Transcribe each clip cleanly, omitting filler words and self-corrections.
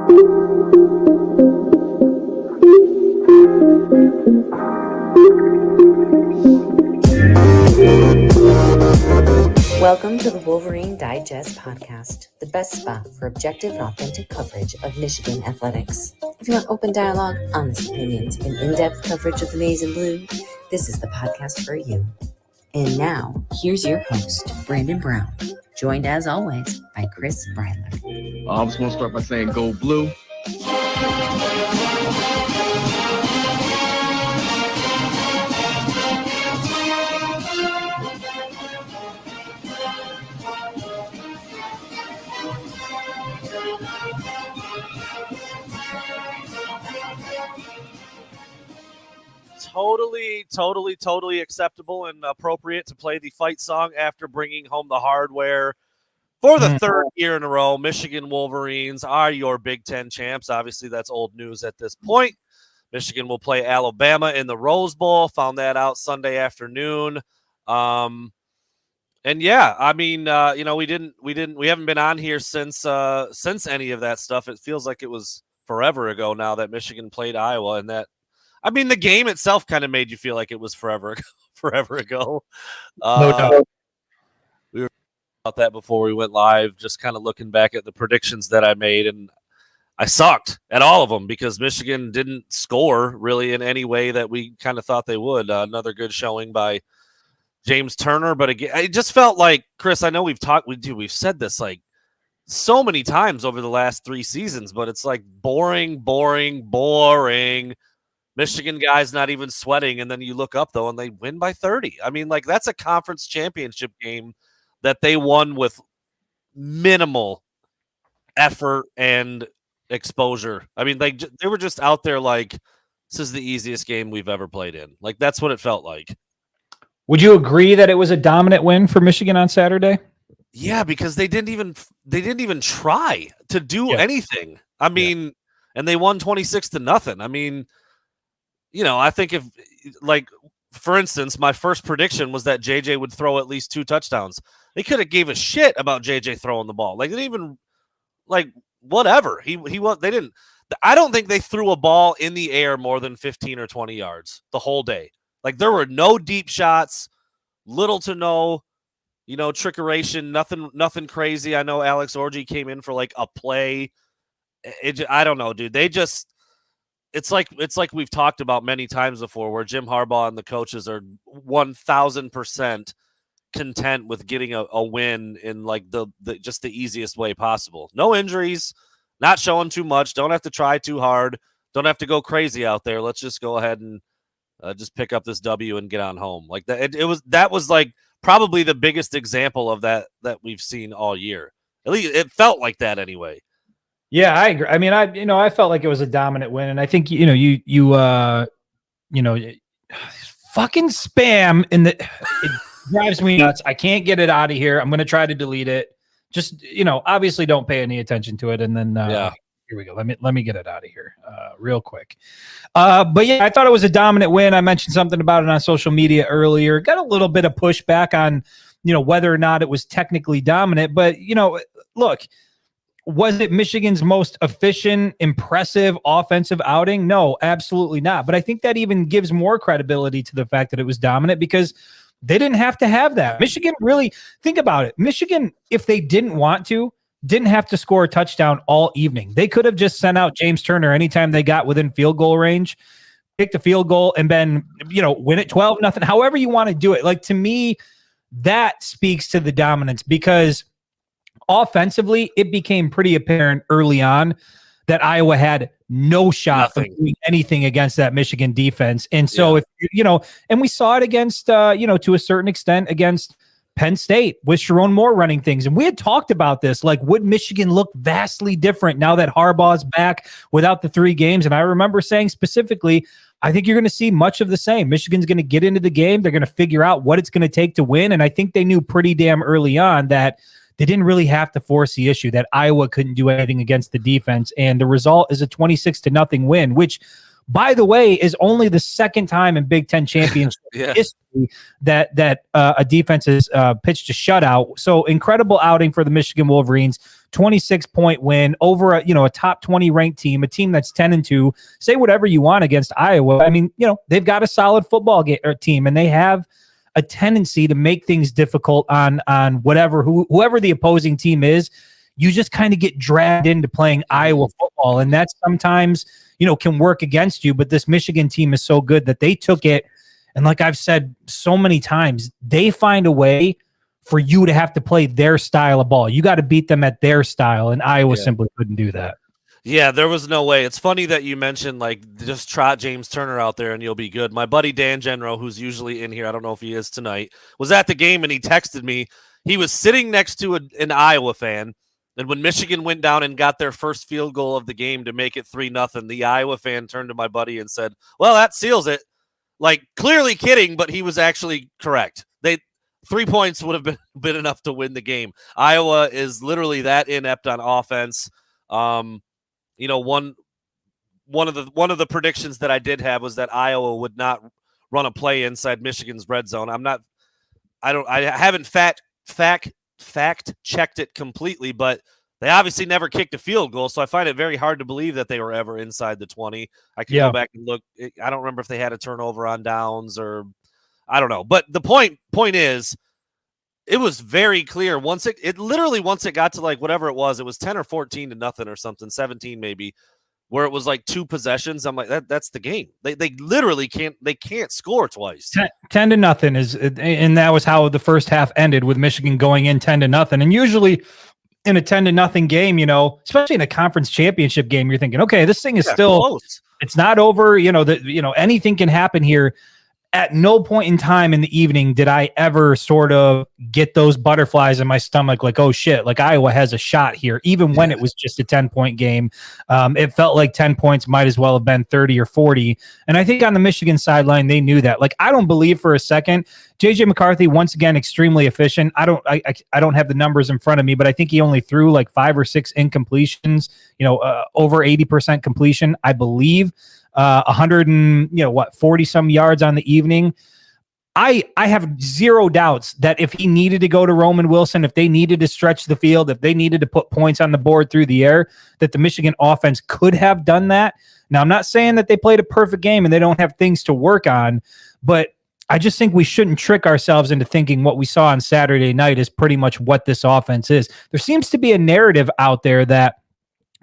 Welcome to the Wolverine Digest podcast, the best spot for objective and authentic coverage of Michigan athletics. If you want open dialogue, honest opinions, and in-depth coverage of the maize and blue, this is the podcast for you. And now, here's your host, Brandon Brown, joined as always by Chris Breiler. I was going to start by saying go blue. Totally acceptable and appropriate to play the fight song after bringing home the hardware for the third year in a row. Michigan Wolverines are your Big Ten champs. Obviously, that's old news at this point. Michigan will play Alabama in the Rose Bowl. Found that out Sunday afternoon. And yeah, I mean, we haven't been on here since any of that stuff. It feels like it was forever ago now that Michigan played Iowa, and that. I mean, the game itself kind of made you feel like it was forever ago. No doubt. We were about that before we went live, just kind of looking back at the predictions that I made, and I sucked at all of them because Michigan didn't score really in any way that we kind of thought they would. Another good showing by James Turner, but again, it just felt like, Chris, I know we've said this like so many times over the last 3 seasons, but it's like boring. Michigan guys not even sweating, and then you look up, though, and they win by 30. I mean, like, that's a conference championship game that they won with minimal effort and exposure. I mean, they were just out there like, this is the easiest game we've ever played in. Like, that's what it felt like. Would you agree that it was a dominant win for Michigan on Saturday? Yeah, because they didn't even try to do anything. I mean, and they won 26-0. I mean, you know, I think if, like, for instance, my first prediction was that JJ would throw at least 2 touchdowns. They could have gave a shit about JJ throwing the ball. Like, they didn't even, like, whatever. They didn't. I don't think they threw a ball in the air more than 15 or 20 yards the whole day. Like, there were no deep shots, little to no, trickeration, nothing crazy. I know Alex Orji came in for like a play. I don't know, dude. They just. It's like we've talked about many times before, where Jim Harbaugh and the coaches are 1,000% content with getting a win in like the just the easiest way possible. No injuries, not showing too much. Don't have to try too hard. Don't have to go crazy out there. Let's just go ahead and just pick up this W and get on home. Like that. That was like probably the biggest example of that we've seen all year. At least it felt like that anyway. Yeah, I agree. I mean, I felt like it was a dominant win, and I think you fucking spam it drives me nuts. I can't get it out of here. I'm going to try to delete it. Just obviously don't pay any attention to it, and then here we go. Let me get it out of here real quick. But yeah, I thought it was a dominant win. I mentioned something about it on social media earlier. Got a little bit of pushback on whether or not it was technically dominant, but look. Was it Michigan's most efficient, impressive offensive outing? No, absolutely not. But I think that even gives more credibility to the fact that it was dominant because they didn't have to have that. Michigan really, think about it. Michigan, if they didn't want to, didn't have to score a touchdown all evening. They could have just sent out James Turner anytime they got within field goal range, kick the field goal, and then, win it 12-0. However you want to do it. Like, to me, that speaks to the dominance because offensively, it became pretty apparent early on that Iowa had no shot of doing anything against that Michigan defense. And so, and we saw it against, to a certain extent against Penn State with Sharon Moore running things. And we had talked about this, like, would Michigan look vastly different now that Harbaugh's back without the 3 games? And I remember saying specifically, I think you're going to see much of the same. Michigan's going to get into the game. They're going to figure out what it's going to take to win. And I think they knew pretty damn early on that they didn't really have to force the issue, that Iowa couldn't do anything against the defense. And the result is a 26-0 win, which, by the way, is only the second time in Big Ten championship history that a defense has pitched a shutout. So incredible outing for the Michigan Wolverines. 26-point win over a top 20 ranked team, a team that's 10-2. Say whatever you want against Iowa. I mean, they've got a solid football team, and they have a tendency to make things difficult on whoever the opposing team is. You just kind of get dragged into playing Iowa football, and that sometimes can work against you. But this Michigan team is so good that they took it, and like I've said so many times, they find a way for you to have to play their style of ball. You got to beat them at their style, and Iowa simply couldn't do that. Yeah, there was no way. It's funny that you mentioned, just trot James Turner out there and you'll be good. My buddy Dan Genro, who's usually in here, I don't know if he is tonight, was at the game and he texted me. He was sitting next to an Iowa fan, and when Michigan went down and got their first field goal of the game to make it 3-0, the Iowa fan turned to my buddy and said, well, that seals it. Clearly kidding, but he was actually correct. 3 points would have been enough to win the game. Iowa is literally that inept on offense. One of the predictions that I did have was that Iowa would not run a play inside Michigan's red zone. I haven't fact checked it completely, but they obviously never kicked a field goal, so I find it very hard to believe that they were ever inside the 20. I can go back and look. I don't remember if they had a turnover on downs or I don't know. But the point is, it was very clear once it got to whatever it was 10 or 14 to nothing or something, 17 maybe, where it was 2 possessions. I'm like, that's the game. They literally can't score twice. 10 to nothing and that was how the first half ended, with Michigan going in 10 to nothing. And usually in a 10 to nothing game, especially in a conference championship game, you're thinking, okay, this thing is still close. It's not over. Anything can happen here. At no point in time in the evening did I ever sort of get those butterflies in my stomach, oh shit, Iowa has a shot here, even when it was just a 10-point game. It felt like 10 points might as well have been 30 or 40. And I think on the Michigan sideline, they knew that. I don't believe for a second, JJ McCarthy, once again, extremely efficient. I don't have the numbers in front of me, but I think he only threw 5 or 6 incompletions, over 80% completion, I believe. 40 some yards on the evening. I have zero doubts that if he needed to go to Roman Wilson, if they needed to stretch the field, if they needed to put points on the board through the air, that the Michigan offense could have done that. Now, I'm not saying that they played a perfect game and they don't have things to work on, but I just think we shouldn't trick ourselves into thinking what we saw on Saturday night is pretty much what this offense is. There seems to be a narrative out there that,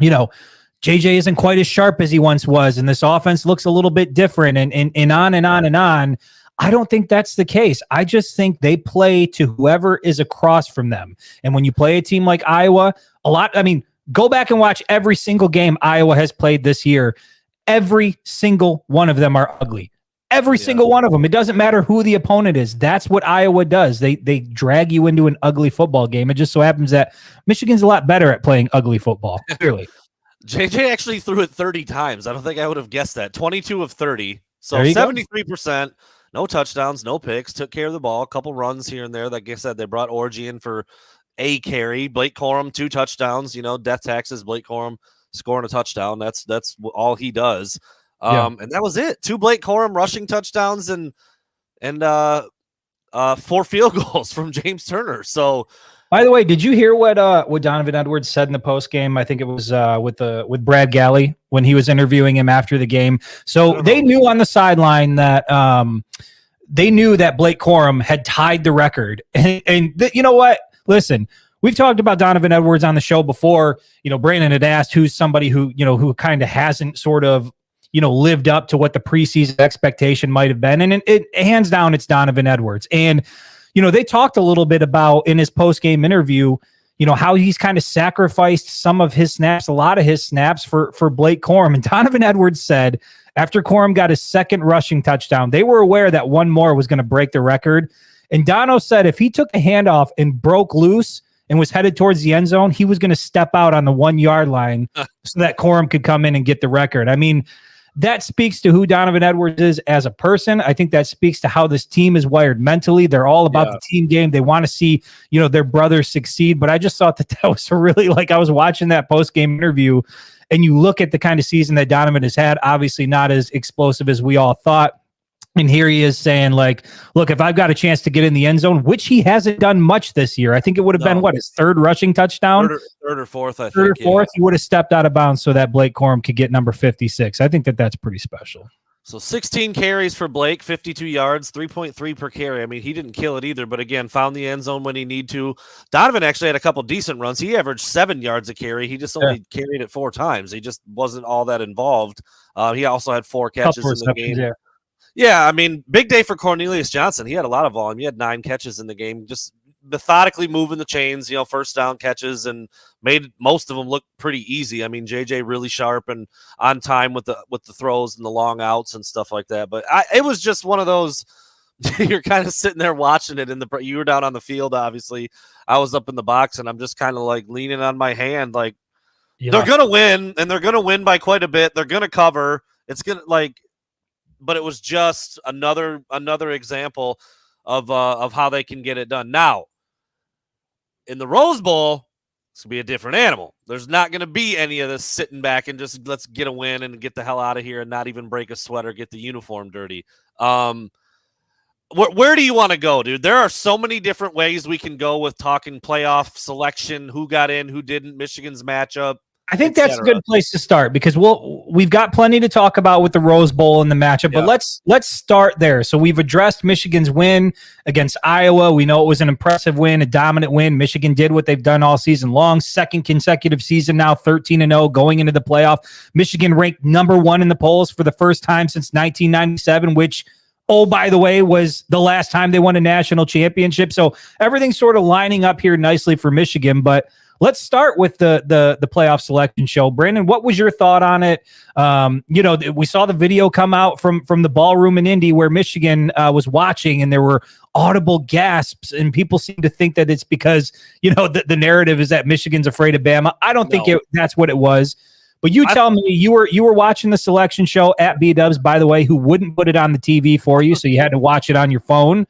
JJ isn't quite as sharp as he once was, and this offense looks a little bit different, and on and on and on. I don't think that's the case. I just think they play to whoever is across from them. And when you play a team like Iowa, go back and watch every single game Iowa has played this year. Every single one of them are ugly. Every single one of them. It doesn't matter who the opponent is. That's what Iowa does. They drag you into an ugly football game. It just so happens that Michigan's a lot better at playing ugly football, clearly. JJ actually threw it 30 times. I don't think I would have guessed that. 22 of 30. So 73%, no touchdowns, no picks, took care of the ball, a couple runs here and there. Like I said, they brought Orji in for a carry. Blake Corum, 2 touchdowns, death taxes, Blake Corum scoring a touchdown. That's all he does. And that was it. 2 Blake Corum rushing touchdowns and 4 field goals from James Turner. So, by the way, did you hear what Donovan Edwards said in the post game? I think it was with Brad Galley when he was interviewing him after the game. So they knew on the sideline that they knew that Blake Corum had tied the record. And you know what? Listen, we've talked about Donovan Edwards on the show before. Brandon had asked who's somebody who kind of hasn't sort of lived up to what the preseason expectation might have been, and it hands down it's Donovan Edwards. And they talked a little bit about in his post-game interview, how he's kind of sacrificed some of his snaps, a lot of his snaps for Blake Corum. And Donovan Edwards said after Corum got his second rushing touchdown, they were aware that one more was going to break the record. And Dono said if he took a handoff and broke loose and was headed towards the end zone, he was going to step out on the 1 yard line so that Corum could come in and get the record. I mean, that speaks to who Donovan Edwards is as a person. I think that speaks to how this team is wired mentally. They're all about the team game. They want to see, their brothers succeed. But I just thought that was really, like, I was watching that post-game interview, and you look at the kind of season that Donovan has had, obviously not as explosive as we all thought. And here he is saying, like, look, if I've got a chance to get in the end zone, which he hasn't done much this year, I think it would have been, his third rushing touchdown? Third or fourth, I think. Third or fourth, he would have stepped out of bounds so that Blake Corum could get number 56. I think that's pretty special. So 16 carries for Blake, 52 yards, 3.3 per carry. I mean, he didn't kill it either, but again, found the end zone when he need to. Donovan actually had a couple decent runs. He averaged 7 yards a carry. He just only carried it 4 times. He just wasn't all that involved. He also had 4 catches in the game. Yeah, I mean, big day for Cornelius Johnson. He had a lot of volume. He had 9 catches in the game, just methodically moving the chains, first down catches, and made most of them look pretty easy. I mean, JJ really sharp and on time with the throws and the long outs and stuff like that. But it was just one of those, you're kind of sitting there watching it you were down on the field, obviously. I was up in the box, and I'm just kind of like leaning on my hand, like, they're going to win, and they're going to win by quite a bit. They're going to cover. It's going to, but it was just another example of how they can get it done. Now, in the Rose Bowl, it's going to be a different animal. There's not going to be any of this sitting back and just let's get a win and get the hell out of here and not even break a sweat or get the uniform dirty. Where do you want to go, dude? There are so many different ways we can go with talking playoff selection, who got in, who didn't, Michigan's matchup. I think that's a good place to start because we've got plenty to talk about with the Rose Bowl and the matchup, but let's start there. So we've addressed Michigan's win against Iowa. We know it was an impressive win, a dominant win. Michigan did what they've done all season long. Second consecutive season now, 13-0 going into the playoff. Michigan ranked number 1 in the polls for the first time since 1997, which, oh, by the way, was the last time they won a national championship. So everything's sort of lining up here nicely for Michigan, but let's start with the playoff selection show. Brandon, what was your thought on it? We saw the video come out from the ballroom in Indy where Michigan was watching, and there were audible gasps, and people seem to think that it's because, the narrative is that Michigan's afraid of Bama. I don't think that's what it was. But tell me, you were watching the selection show at B-Dubs, by the way, who wouldn't put it on the TV for you, so you had to watch it on your phone.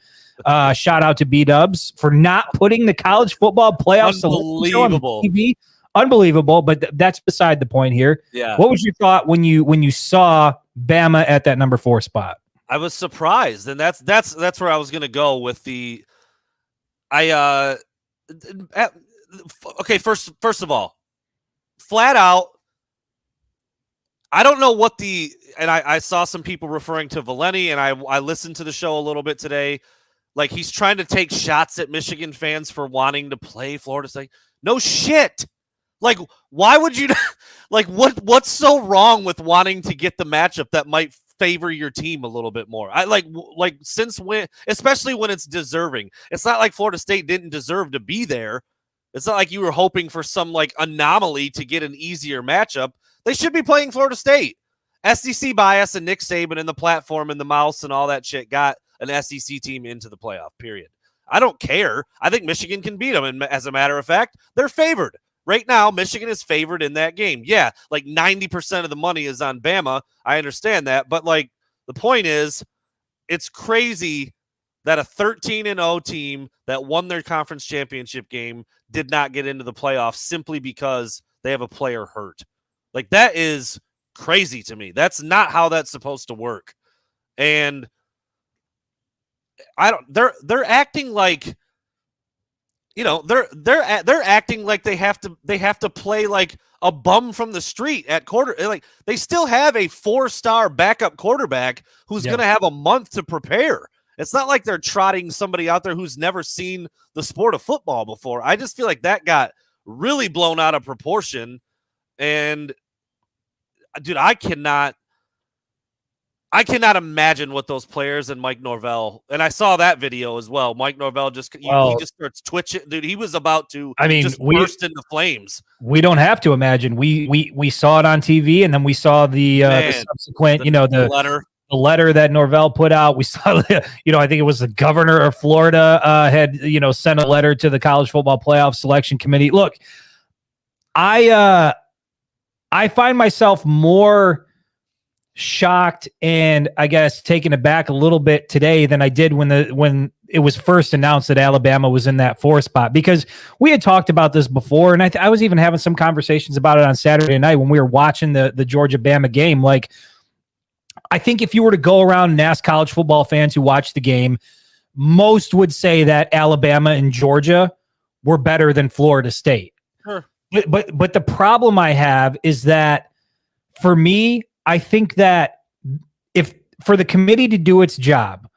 Shout out to B-Dubs for not putting the college football playoff selection show on the TV. Unbelievable, but that's beside the point here. Yeah. What was your thought when you saw Bama at that number 4 spot? I was surprised, and that's where I was going to go with the. Okay, first of all, flat out, I don't know what and I saw some people referring to Valenti, and I listened to the show a little bit today. Like, he's trying to take shots at Michigan fans for wanting to play Florida State. No shit. Like, why would you like what's so wrong with wanting to get the matchup that might favor your team a little bit more? I like since when, especially when it's deserving. It's not like Florida State didn't deserve to be there. It's not like you were hoping for some like anomaly to get an easier matchup. They should be playing Florida State. SEC bias and Nick Saban and the platform and the mouse and all that shit got an SEC team into the playoff, period. I don't care. I think Michigan can beat them. And as a matter of fact, they're favored. Right now, Michigan is favored in that game. Yeah, like 90% of the money is on Bama. I understand that. But, like, the point is, it's crazy that a 13-0 team that won their conference championship game did not get into the playoffs simply because they have a player hurt. Like, that is crazy to me. That's not how that's supposed to work. And they're acting like, they're acting like they have to play like a bum from the street at quarter. Like, they still have a 4-star backup quarterback who's going to have a month to prepare. It's not like they're trotting somebody out there who's never seen the sport of football before. I just feel like that got really blown out of proportion. And dude, I cannot imagine what those players and Mike Norvell, and I saw that video as well. Mike Norvell he just starts twitching, dude. He was about to, burst into flames. We don't have to imagine. We saw it on TV, and then we saw the subsequent, the letter that Norvell put out. We saw, I think it was the governor of Florida had, sent a letter to the College Football Playoff Selection Committee. Look, I find myself more shocked and I guess taken aback a little bit today than I did when it was first announced that Alabama was in that 4 spot, because we had talked about this before, and I was even having some conversations about it on Saturday night when we were watching the Georgia-Bama game. Like, I think if you were to go around and ask college football fans who watched the game, most would say that Alabama and Georgia were better than Florida State. Sure. But the problem I have is that, for me, I think that if for the committee to do its job,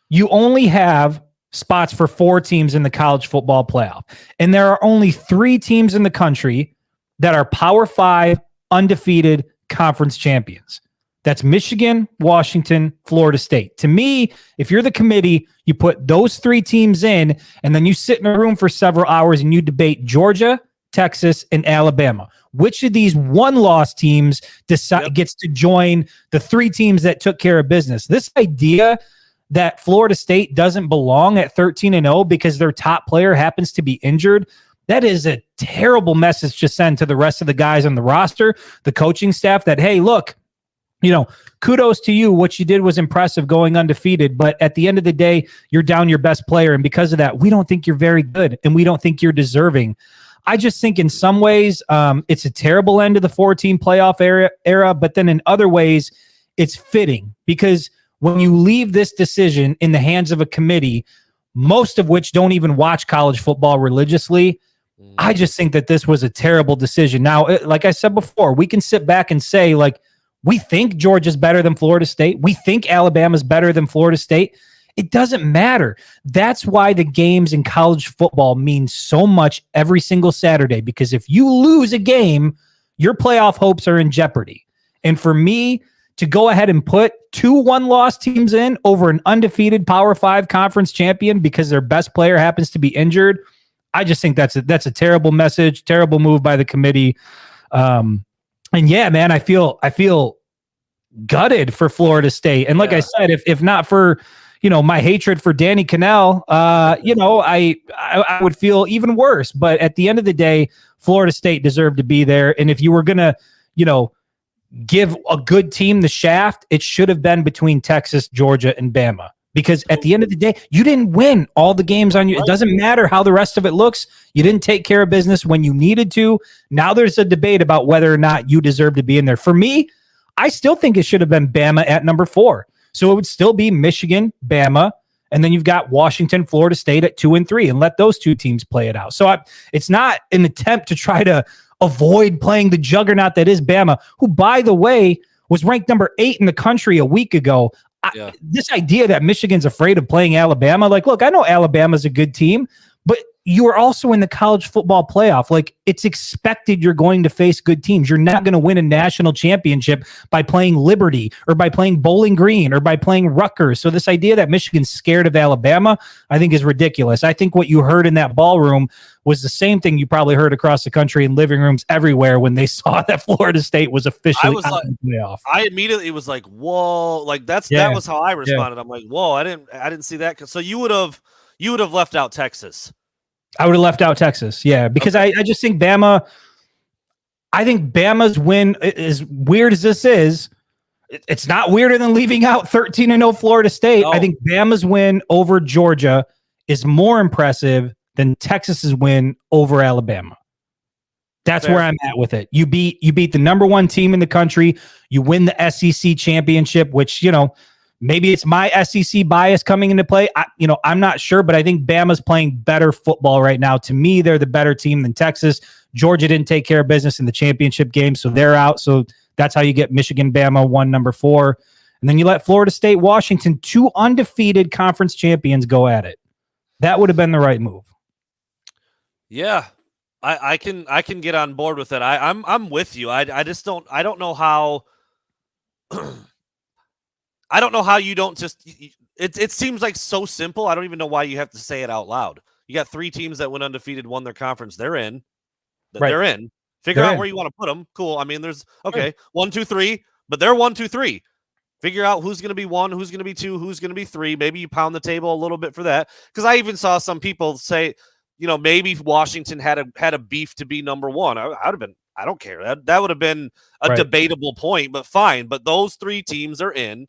you only have spots for 4 teams in the college football playoff. And there are only 3 teams in the country that are Power 5 undefeated conference champions. That's Michigan, Washington, Florida State. To me, if you're the committee, you put those 3 teams in, and then you sit in a room for several hours and you debate Georgia, Texas, and Alabama. Which of these 1-loss teams gets to join the 3 teams that took care of business? This idea that Florida State doesn't belong at 13-0 because their top player happens to be injured, that is a terrible message to send to the rest of the guys on the roster, the coaching staff, that, hey, look, kudos to you. What you did was impressive going undefeated, but at the end of the day, you're down your best player. And because of that, we don't think you're very good and we don't think you're deserving. I just think in some ways it's a terrible end of the 4-team playoff era, but then in other ways it's fitting, because when you leave this decision in the hands of a committee, most of which don't even watch college football religiously, I just think that this was a terrible decision. Now, like I said before, we can sit back and say, like, we think Georgia's better than Florida State. We think Alabama's better than Florida State. It doesn't matter. That's why the games in college football mean so much every single Saturday, because if you lose a game, your playoff hopes are in jeopardy. And for me to go ahead and put 2 1-loss teams in over an undefeated Power 5 conference champion because their best player happens to be injured, I just think that's a terrible message, terrible move by the committee. And yeah, man, I feel gutted for Florida State. And like I said, if not for my hatred for Danny Cannell, I would feel even worse. But at the end of the day, Florida State deserved to be there. And if you were gonna, give a good team the shaft, it should have been between Texas, Georgia, and Bama. Because at the end of the day, you didn't win all the games on you. It doesn't matter how the rest of it looks. You didn't take care of business when you needed to. Now there's a debate about whether or not you deserve to be in there. For me, I still think it should have been Bama at number 4. So it would still be Michigan, Bama, and then you've got Washington, Florida State at 2 and 3, and let those 2 teams play it out. So it's not an attempt to try to avoid playing the juggernaut that is Bama, who, by the way, was ranked number 8 in the country a week ago. This idea that Michigan's afraid of playing Alabama, like, look, I know Alabama's a good team, but you are also in the college football playoff. Like, it's expected you're going to face good teams. You're not going to win a national championship by playing Liberty or by playing Bowling Green or by playing Rutgers. So this idea that Michigan's scared of Alabama, I think, is ridiculous. I think what you heard in that ballroom was the same thing you probably heard across the country in living rooms everywhere when they saw that Florida State was officially out of the playoff. I immediately was like, whoa, like that was how I responded. I'm like, whoa, I didn't see that. So you would have left out Texas. I would have left out Texas, because I just think Bama. I think Bama's win, as weird as this is, it's not weirder than leaving out 13-0 Florida State. No. I think Bama's win over Georgia is more impressive than Texas's win over Alabama. That's where I'm at with it. You beat the number 1 team in the country. You win the SEC championship, which, maybe it's my SEC bias coming into play. I'm not sure, but I think Bama's playing better football right now. To me, they're the better team than Texas. Georgia didn't take care of business in the championship game, so they're out. So that's how you get Michigan, Bama, 1, number 4. And then you let Florida State, Washington, 2 undefeated conference champions go at it. That would have been the right move. Yeah, I can get on board with that. I'm with you. I don't know how I don't know how you don't just it seems like so simple. I don't even know why you have to say it out loud. You got 3 teams that went undefeated, won their conference. They're in. Right. They're in. Figure out where you want to put them. Cool. I mean, there's 1, 2, 3, but they're 1, 2, 3. Figure out who's going to be 1, who's going to be 2, who's going to be 3. Maybe you pound the table a little bit for that. Because I even saw some people say, maybe Washington had a beef to be number 1. I'd have been I don't care. That would have been a debatable point, but fine. But those 3 teams are in,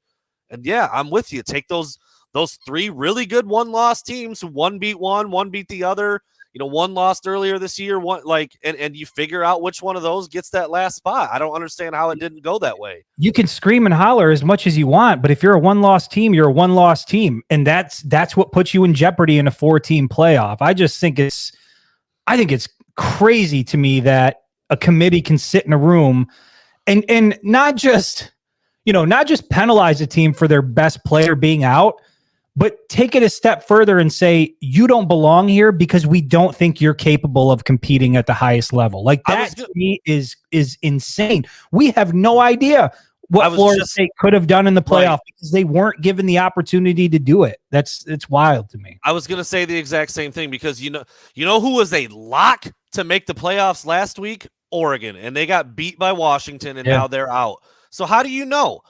and yeah, I'm with you. Take those 3 really good 1-loss teams who one beat one beat the other. One lost earlier this year, and you figure out which one of those gets that last spot. I don't understand how it didn't go that way. You can scream and holler as much as you want, but if you're a 1-loss team, you're a 1-loss team, and that's what puts you in jeopardy in a 4-team playoff. I think it's crazy to me that a committee can sit in a room and not just penalize a team for their best player being out, but take it a step further and say, you don't belong here because we don't think you're capable of competing at the highest level. Like that to me is insane. We have no idea what Florida State could have done in the playoff because they weren't given the opportunity to do it. It's wild to me. I was going to say the exact same thing because you know who was a lock to make the playoffs last week? Oregon, and they got beat by Washington, and now they're out. So how do you know?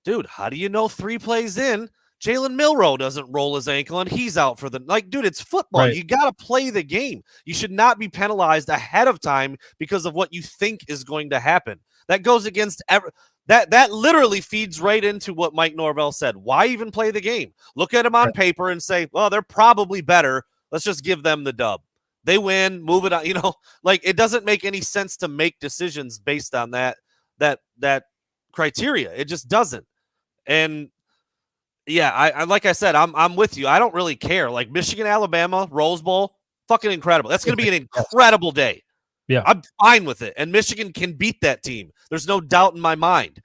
Dude, how do you know 3 plays in Jalen Milroe doesn't roll his ankle and he's out for dude, it's football. Right. You got to play the game. You should not be penalized ahead of time because of what you think is going to happen. That goes against that literally feeds right into what Mike Norvell said. Why even play the game? Look at them on paper and say, well, they're probably better. Let's just give them the dub. They win, move it on. It doesn't make any sense to make decisions based on that criteria. It just doesn't. And yeah, I like I said, I'm with you. I don't really care. Like Michigan, Alabama, Rose Bowl, fucking incredible. That's going to be an incredible day. Yeah, I'm fine with it. And Michigan can beat that team. There's no doubt in my mind.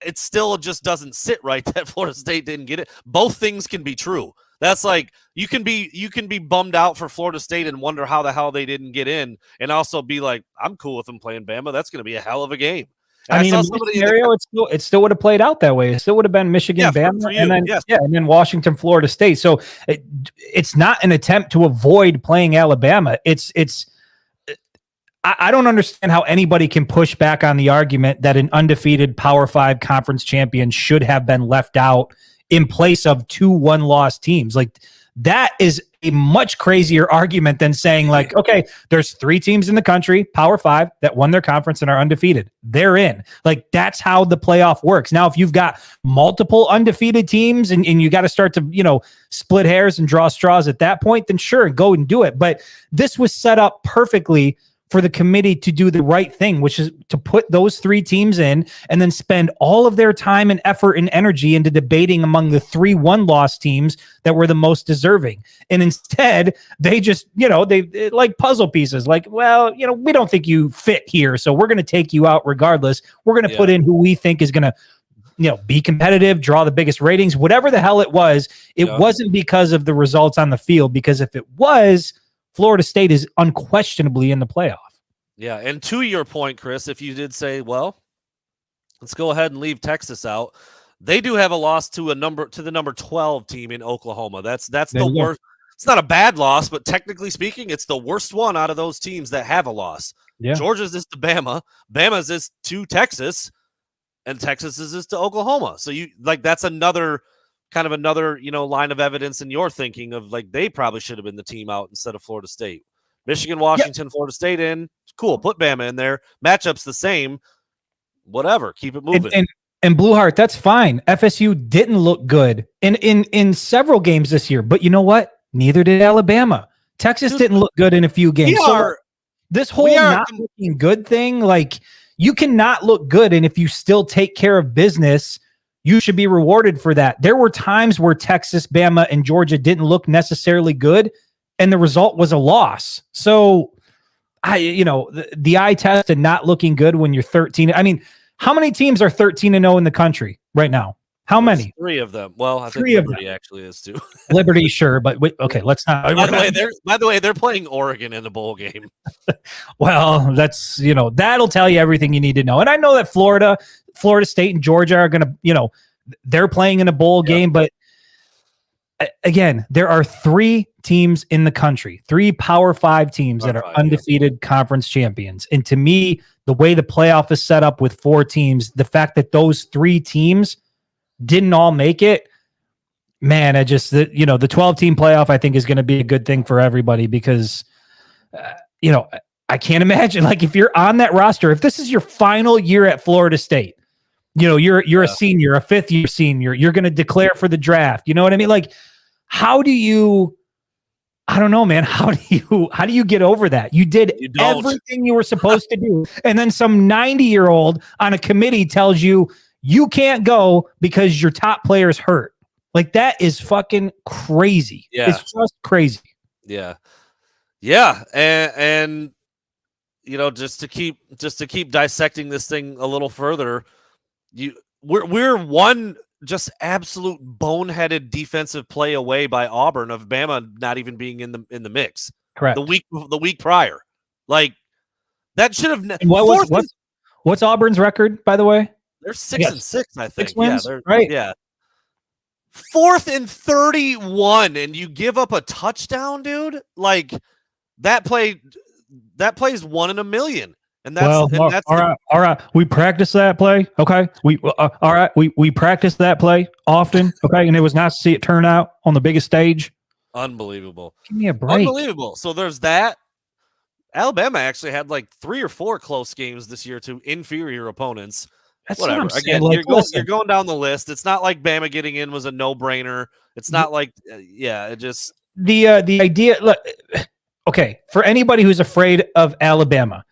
It still just doesn't sit right that Florida State didn't get it. Both things can be true. That's like you can be bummed out for Florida State and wonder how the hell they didn't get in, and also be like, I'm cool with them playing Bama. That's going to be a hell of a game. And in this scenario, it still would have played out that way. It still would have been Michigan, Bama, for you, and then and then Washington, Florida State. So it's not an attempt to avoid playing Alabama. I don't understand how anybody can push back on the argument that an undefeated Power 5 conference champion should have been left out in place of 2 1-loss teams. Like that is a much crazier argument than saying like, okay, there's 3 teams in the country, Power 5, that won their conference and are undefeated. They're in. Like that's how the playoff works. Now, if you've got multiple undefeated teams and you got to start to, split hairs and draw straws at that point, then sure, go and do it. But this was set up perfectly for the committee to do the right thing, which is to put those 3 teams in and then spend all of their time and effort and energy into debating among the 3 1-loss teams that were the most deserving. And instead, they just, they like puzzle pieces, like, well, we don't think you fit here, so we're going to take you out regardless. We're going to put in who we think is going to be competitive, draw the biggest ratings, whatever the hell it was. It wasn't because of the results on the field, because if it was, Florida State is unquestionably in the playoff. Yeah, and to your point, Chris, if you did say, well, let's go ahead and leave Texas out, they do have a loss to the number 12 team in Oklahoma. That's the worst. It's not a bad loss, but technically speaking, it's the worst one out of those teams that have a loss. Yeah. Georgia's is to Bama, Bama's is to Texas, and Texas is to Oklahoma. So that's another line of evidence in your thinking of like they probably should have been the team out instead of Florida State. Michigan, Washington, Florida State in. Cool. Put Bama in there. Matchup's the same. Whatever. Keep it moving. And Blueheart, that's fine. FSU didn't look good in several games this year, but you know what? Neither did Alabama. Texas didn't look good in a few games. This whole not looking good thing, like you cannot look good, and if you still take care of business, you should be rewarded for that. There were times where Texas, Bama, and Georgia didn't look necessarily good, and the result was a loss. So, the eye test and not looking good when you're 13. I mean, how many teams are 13-0 in the country right now? How many? 3 of them. Well, I think Liberty actually is too. Liberty, sure, but okay, let's not. By the way, they're playing Oregon in the bowl game. Well, that's that'll tell you everything you need to know. And I know that Florida State, and Georgia are going to, they're playing in a bowl game, but again, there are 3 teams in the country, 3 Power 5 teams that are undefeated conference champions. And to me, the way the playoff is set up with 4 teams, the fact that those 3 teams didn't all make it, man, the 12-team playoff, I think, is going to be a good thing for everybody because, I can't imagine, like, if you're on that roster, if this is your final year at Florida State, you're a senior, a fifth-year senior, you're going to declare for the draft. You know what I mean? Like, how do you? I don't know, man. How do you get over that? You did everything you were supposed to do, and then some 90-year-old on a committee tells you can't go because your top player's hurt. Like, that is fucking crazy. Yeah. It's just crazy. Yeah. Yeah. And just to keep dissecting this thing a little further, we're one just absolute boneheaded defensive play away by Auburn of Bama not even being in the mix. Correct. The week prior. Like, that should have what's Auburn's record, by the way? They're 6-6, I think. 6 wins? Yeah, right. Yeah. 4th and 31, and you give up a touchdown, dude. Like, that plays 1 in a million. And that's all right. We practice that play. Okay. All right. We practice that play often. Okay. And it was nice to see it turn out on the biggest stage. Unbelievable. Give me a break. Unbelievable. So there's that. Alabama actually had like 3 or 4 close games this year to inferior opponents. That's whatever. What I'm Again, like, you're going down the list. It's not like Bama getting in was a no-brainer. It's not like it just the idea. Look, okay, for anybody who's afraid of Alabama,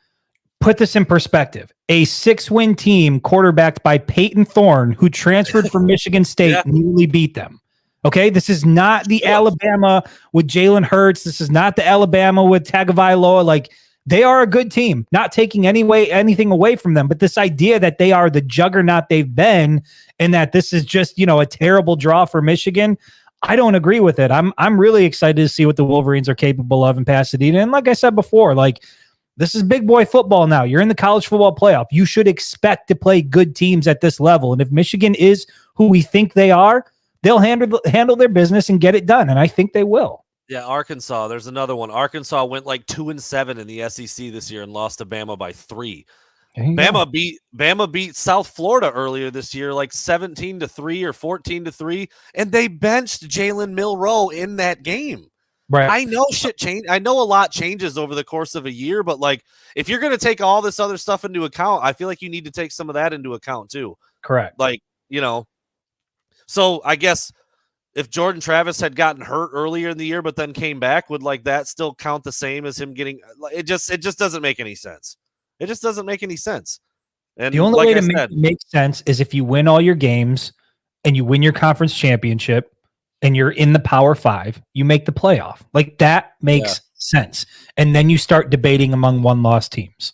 put this in perspective. A 6-win team quarterbacked by Peyton Thorne, who transferred from Michigan State, nearly beat them. Okay, this is not the Alabama with Jalen Hurts. This is not the Alabama with Tagovailoa. Like, they are a good team, not taking anything away from them. But this idea that they are the juggernaut they've been and that this is just, a terrible draw for Michigan, I don't agree with it. I'm really excited to see what the Wolverines are capable of in Pasadena. And like I said before, like, this is big boy football now. You're in the college football playoff. You should expect to play good teams at this level. And if Michigan is who we think they are, they'll handle their business and get it done. And I think they will. Yeah, Arkansas. There's another one. Arkansas went like 2-7 in the SEC this year and lost to Bama by 3. Bama beat South Florida earlier this year, like 17-3 or 14-3, and they benched Jalen Milroe in that game. Right. I know shit change. I know a lot changes over the course of a year, but like, if you're going to take all this other stuff into account, I feel like you need to take some of that into account too. Correct. Like, so I guess if Jordan Travis had gotten hurt earlier in the year, but then came back, would like that still count the same as him getting? It just doesn't make any sense. It just doesn't make any sense. And the only way to make sense is if you win all your games and you win your conference championship and you're in the Power 5, you make the playoff. Like, that makes sense. And then you start debating among one-loss teams.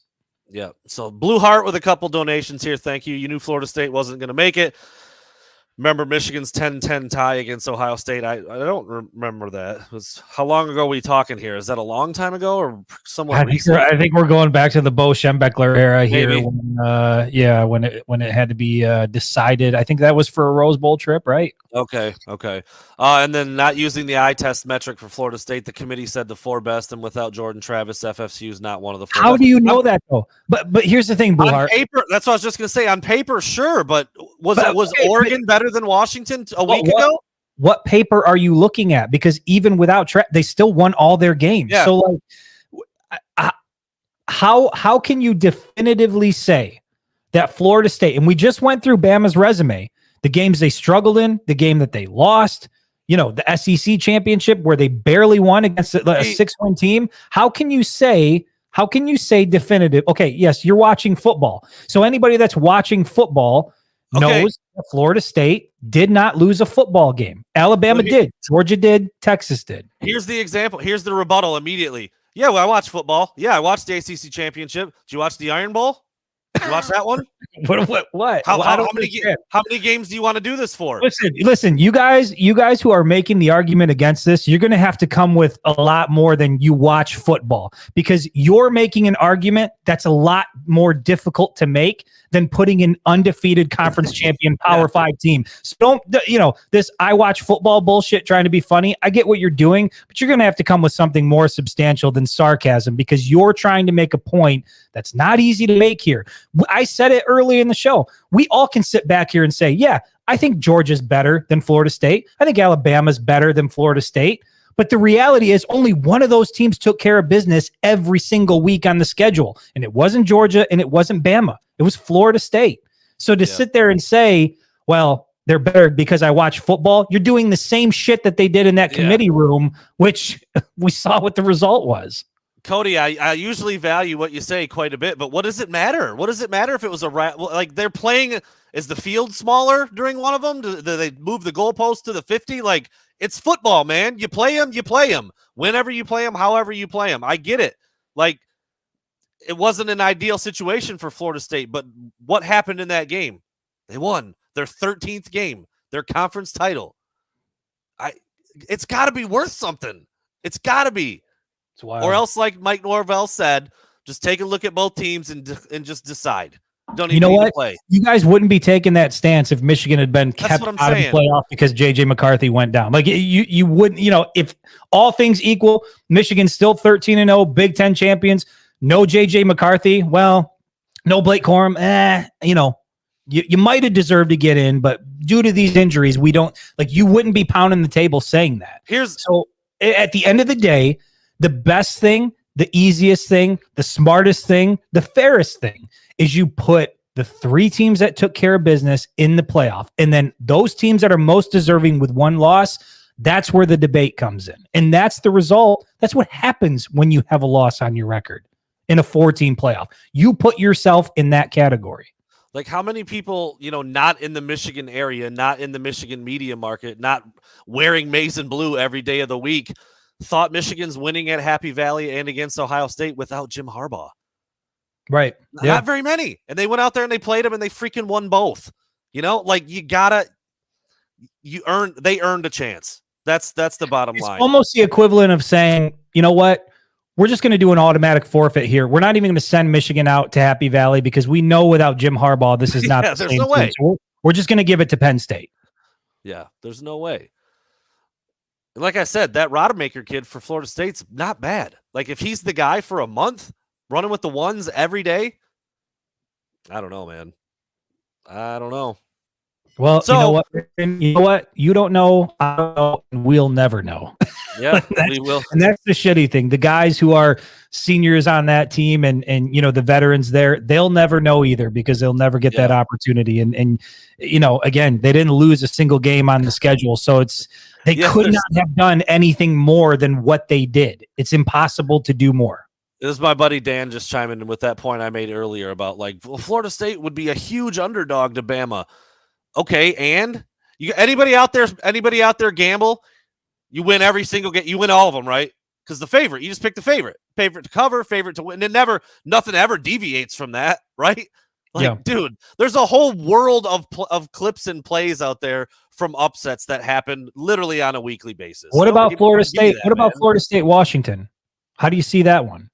Yeah. So Blue Heart with a couple donations here. Thank you. You knew Florida State wasn't going to make it. Remember Michigan's 10-10 tie against Ohio State? I don't remember that. How long ago are we talking here? Is that a long time ago or somewhat recent? I think we're going back to the Bo Schembechler era here. Maybe. When it had to be decided. I think that was for a Rose Bowl trip, right? Okay. And then not using the eye test metric for Florida State, the committee said the 4 best, and without Jordan Travis, FFCU is not one of the 4 How best. do you know that, though? But here's the thing, Blue Heart. On paper, that's what I was just going to say. On paper, sure, but was Oregon better than Washington a week ago? What paper are you looking at? Because even without they still won all their games. Yeah. So, like, how can you definitively say that Florida State, and we just went through Bama's resume, the games they struggled in, the game that they lost, the SEC championship where they barely won against a 6-win team. How can you say definitive? Okay, yes, you're watching football. So anybody that's watching football knows that Florida State did not lose a football game. Alabama did. Georgia did. Texas did. Here's the example. Here's the rebuttal immediately. Yeah, well, I watch football. Yeah, I watched the ACC championship. Did you watch the Iron Bowl? Did you watch that one? What? How many games do you want to do this for? Listen, you guys who are making the argument against this, you're going to have to come with a lot more than you watch football, because you're making an argument that's a lot more difficult to make than putting an undefeated conference champion Power 5 team. So don't, this I watch football bullshit trying to be funny. I get what you're doing, but you're going to have to come with something more substantial than sarcasm, because you're trying to make a point that's not easy to make here. I said it early in the show. We all can sit back here and say, yeah, I think Georgia's better than Florida State. I think Alabama's better than Florida State. But the reality is only one of those teams took care of business every single week on the schedule. And it wasn't Georgia and it wasn't Bama. It was Florida State. So to sit there and say, well, they're better because I watch football, you're doing the same shit that they did in that committee room, which we saw what the result was. Cody, I usually value what you say quite a bit, but what does it matter? What does it matter if it was like they're playing? Is the field smaller during one of them? Do they move the goalpost to the 50? Like, it's football, man. You play them, you play them. Whenever you play them, however you play them. I get it. Like, it wasn't an ideal situation for Florida State, but what happened in that game? They won their 13th game, their conference title. It's got to be worth something. It's got to be. Or else, like Mike Norvell said, just take a look at both teams and just decide. Don't even need to play. You guys wouldn't be taking that stance if Michigan had been kept out of the playoff because JJ McCarthy went down. Like you wouldn't, if all things equal, Michigan's still 13-0, Big Ten champions, no JJ McCarthy. Well, no Blake Corum. You might have deserved to get in, but due to these injuries, we don't you wouldn't be pounding the table saying that. So at the end of the day, the best thing, the easiest thing, the smartest thing, the fairest thing is you put the 3 teams that took care of business in the playoff. And then those teams that are most deserving with one loss, that's where the debate comes in. And that's the result. That's what happens when you have a loss on your record in a 4-team playoff. You put yourself in that category. Like, how many people, not in the Michigan area, not in the Michigan media market, not wearing maize and blue every day of the week, thought Michigan's winning at Happy Valley and against Ohio State without Jim Harbaugh? Right. Not very many. And they went out there and they played them and they freaking won both. They earned a chance. That's the bottom line. Almost the equivalent of saying, you know what? We're just going to do an automatic forfeit here. We're not even going to send Michigan out to Happy Valley because we know without Jim Harbaugh, this is not the same. There's no way. So we're just going to give it to Penn State. Yeah, there's no way. Like I said, that Rodemaker kid for Florida State's not bad. Like, if he's the guy for a month running with the ones every day, I don't know, man. I don't know. Well, you know what? You don't know. I don't know. And we'll never know. Yeah, we will. And that's the shitty thing. The guys who are seniors on that team and the veterans there, they'll never know either because they'll never get that opportunity. And again, they didn't lose a single game on the schedule. So they could not have done anything more than what they did. It's impossible to do more. This is my buddy Dan just chiming in with that point I made earlier about Florida State would be a huge underdog to Bama. Okay, and anybody out there gamble? You win every single game. You win all of them, right? Because the favorite, you just pick the favorite to cover, favorite to win, and nothing ever deviates from that, right? Dude, there's a whole world of clips and plays out there from upsets that happen literally on a weekly basis. What about Florida State? What about Florida State, Washington? How do you see that one?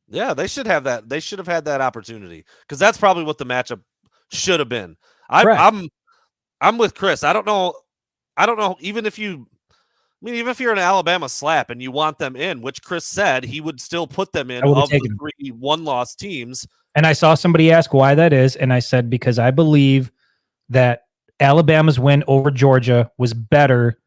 Yeah, they should have that. They should have had that opportunity because that's probably what the matchup should have been. I'm with Chris. I don't know. Even if you're an Alabama slap and you want them in, which Chris said he would still put them in of the 3 one-loss teams. And I saw somebody ask why that is, and I said because I believe that Alabama's win over Georgia was better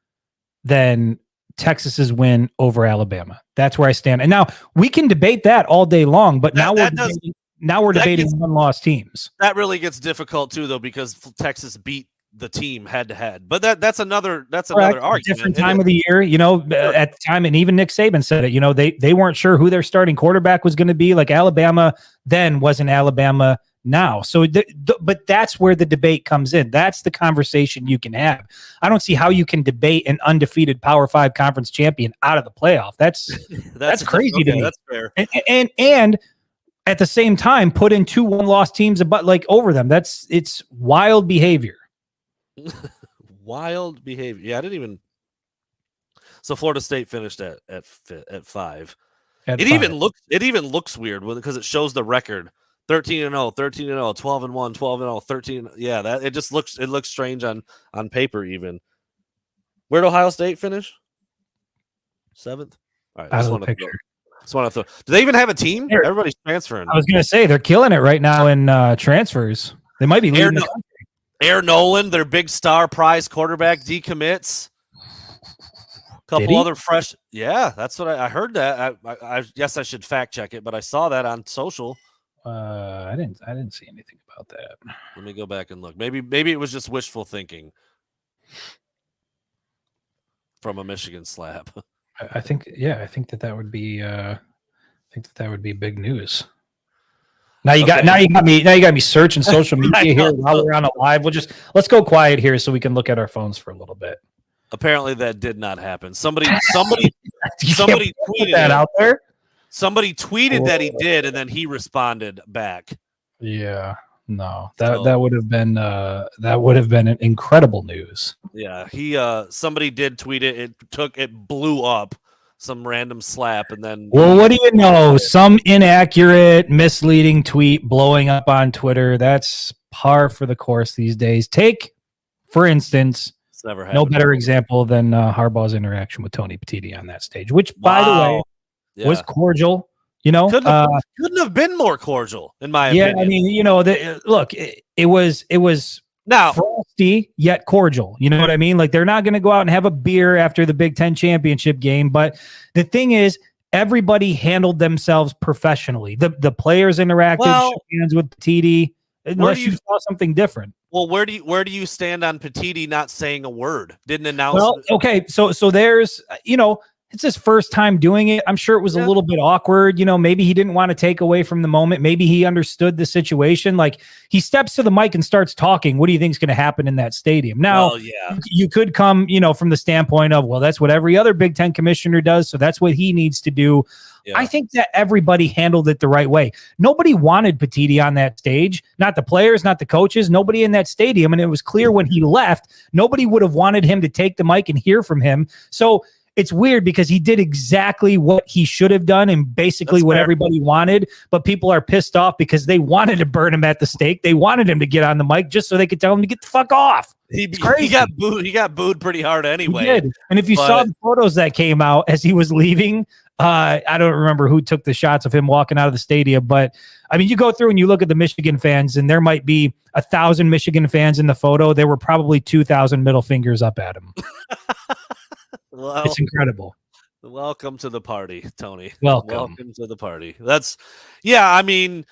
than Texas's win over Alabama. That's where I stand. And now we can debate that all day long, but now we're debating one-loss temes. That really gets difficult too, though, because Texas beat the team head to head, but that's another argument. Different time of the year, at the time, and even Nick Saban said it. They weren't sure who their starting quarterback was going to be. Like Alabama then wasn't Alabama now. So, but that's where the debate comes in. That's the conversation you can have. I don't see how you can debate an undefeated Power 5 conference champion out of the playoff. That's crazy to me. That's fair. And at the same time, put in 2 one-loss teams over them. It's wild behavior. Wild behavior. Yeah, I didn't even. So Florida State finished at 5. It even looks weird because it shows the record 13-0, 13-0, 12-1, 12-0, 13. Yeah, it looks strange on paper even. Where'd Ohio State finish? 7th. All right, out of the picture. Do they even have a team? Everybody's transferring. I was going to say they're killing it right now in transfers. They might be leading the country. Air Nolan, their big star prize quarterback, decommits. Couple other fresh. Yeah, that's what I heard that. I guess I should fact check it, but I saw that on social. I didn't see anything about that. Let me go back and look. Maybe it was just wishful thinking from a Michigan slab. I think that would be big news. Now you got me searching social media here while we're on a live. Let's go quiet here so we can look at our phones for a little bit. Apparently that did not happen. Somebody tweeted that out there. Somebody tweeted that he did, and then he responded back. Yeah, no, that would have been an incredible news. Yeah, somebody did tweet it. It blew up. Some random slap, and then what do you know? Some inaccurate, misleading tweet blowing up on Twitter. That's par for the course these days. Take, for instance, no better example than Harbaugh's interaction with Tony Petiti on that stage, which, by the way, was cordial. You know, couldn't have been more cordial, in my opinion. Yeah, I mean, look, it was. Now, frosty yet cordial. You know what I mean? Like, they're not going to go out and have a beer after the Big Ten championship game. But the thing is, everybody handled themselves professionally. The players interacted, shook hands with Petiti, unless you saw something different. Well, where do you stand on Petiti not saying a word? Didn't announce. Well, okay, so there's, it's his first time doing it. I'm sure it was a little bit awkward. Maybe he didn't want to take away from the moment. Maybe he understood the situation. Like, he steps to the mic and starts talking. What do you think is going to happen in that stadium? Now, you could come, from the standpoint of, well, that's what every other Big Ten commissioner does, so that's what he needs to do. Yeah. I think that everybody handled it the right way. Nobody wanted Petiti on that stage, not the players, not the coaches, nobody in that stadium. And it was clear when he left, nobody would have wanted him to take the mic and hear from him. So it's weird because he did exactly what he should have done and basically what everybody wanted, but people are pissed off because they wanted to burn him at the stake. They wanted him to get on the mic just so they could tell him to get the fuck off. He got booed. He got booed pretty hard anyway. He did. And if you saw the photos that came out as he was leaving, I don't remember who took the shots of him walking out of the stadium, but I mean, you go through and you look at the Michigan fans, and there might be 1,000 Michigan fans in the photo. There were probably 2,000 middle fingers up at him. Well, it's incredible. Welcome to the party, Tony. Welcome to the party. I mean,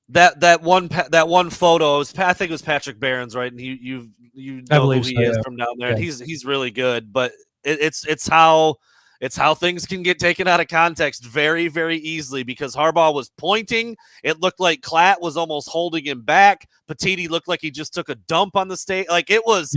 that one photo was, I think it was Patrick Barron's, right? And you know who he is from down there. Yeah. And he's really good, but it's how things can get taken out of context very, very easily, because Harbaugh was pointing. It looked like Klatt was almost holding him back. Petiti looked like he just took a dump on the stage. Like, it was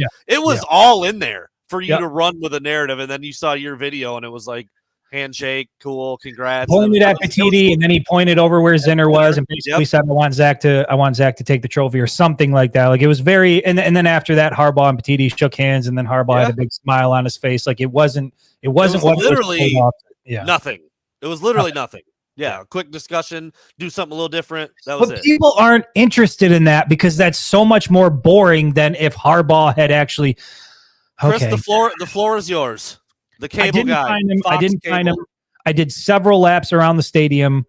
all in there for you to run with a narrative. And then you saw your video and it was like, handshake, cool, congrats. Pointed at Petiti, and then he pointed over where Zinner was and basically said, I want Zach to take the trophy or something like that. Like, it was very, and then after that, Harbaugh and Petiti shook hands, and then Harbaugh had a big smile on his face. Like, it wasn't what literally nothing. It was literally nothing. Yeah, quick discussion, do something a little different. That was it. People aren't interested in that because that's so much more boring than if Harbaugh had actually. Okay. Chris, the floor is yours. The cable guy. I didn't find him. I did several laps around the stadium.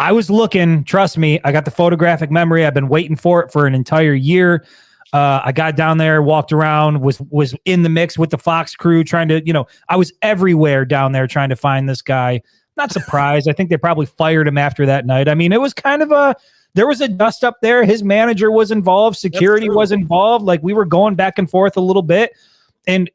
I was looking. Trust me, I got the photographic memory. I've been waiting for it for an entire year. I got down there, walked around, was in the mix with the Fox crew, trying to, I was everywhere down there trying to find this guy. Not surprised. I think they probably fired him after that night. I mean, it was kind of there was a dust up there. His manager was involved. Security was involved. Like, we were going back and forth a little bit. And,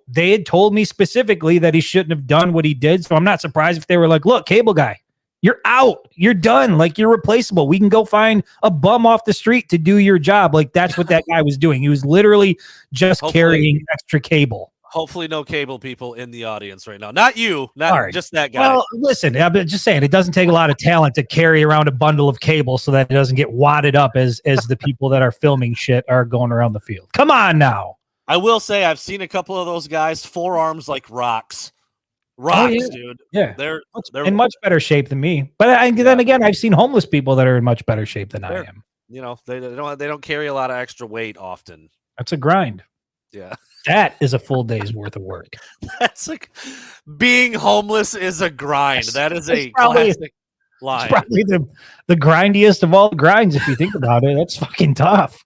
they had told me specifically that he shouldn't have done what he did. So I'm not surprised if they were like, look, cable guy, you're out. You're done. Like, you're replaceable. We can go find a bum off the street to do your job. Like, that's what that guy was doing. He was literally just carrying extra cable. Hopefully no cable people in the audience right now. Not you, just that guy. Well, listen, I'm just saying, it doesn't take a lot of talent to carry around a bundle of cable so that it doesn't get wadded up as the people that are filming shit are going around the field. Come on now. I will say I've seen a couple of those guys, forearms like rocks. Dude. Yeah, they're in much better shape than me. But then again, I've seen homeless people that are in much better shape than I am. They don't carry a lot of extra weight often. That's a grind. Yeah, that is a full day's worth of work. That's like being homeless is a grind. That is a classic line. It's probably the grindiest of all the grinds if you think about it. That's fucking tough.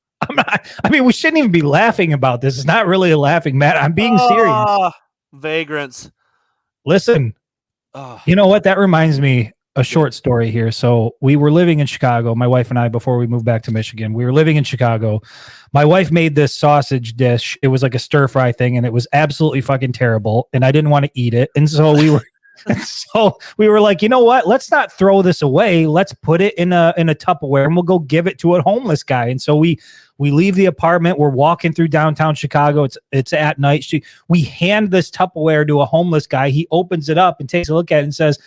We shouldn't even be laughing about this. It's not really a laughing matter. I'm being serious. Vagrants. Listen, you know what? That reminds me a short story here. So we were living in Chicago, my wife and I, before we moved back to Michigan. We were living in Chicago. My wife made this sausage dish. It was like a stir fry thing, and it was absolutely fucking terrible. And I didn't want to eat it. And so we were like, you know what? Let's not throw this away. Let's put it in a Tupperware, and we'll go give it to a homeless guy. And so we leave the apartment. We're walking through downtown Chicago. It's at night. We hand this Tupperware to a homeless guy. He opens it up and takes a look at it and says,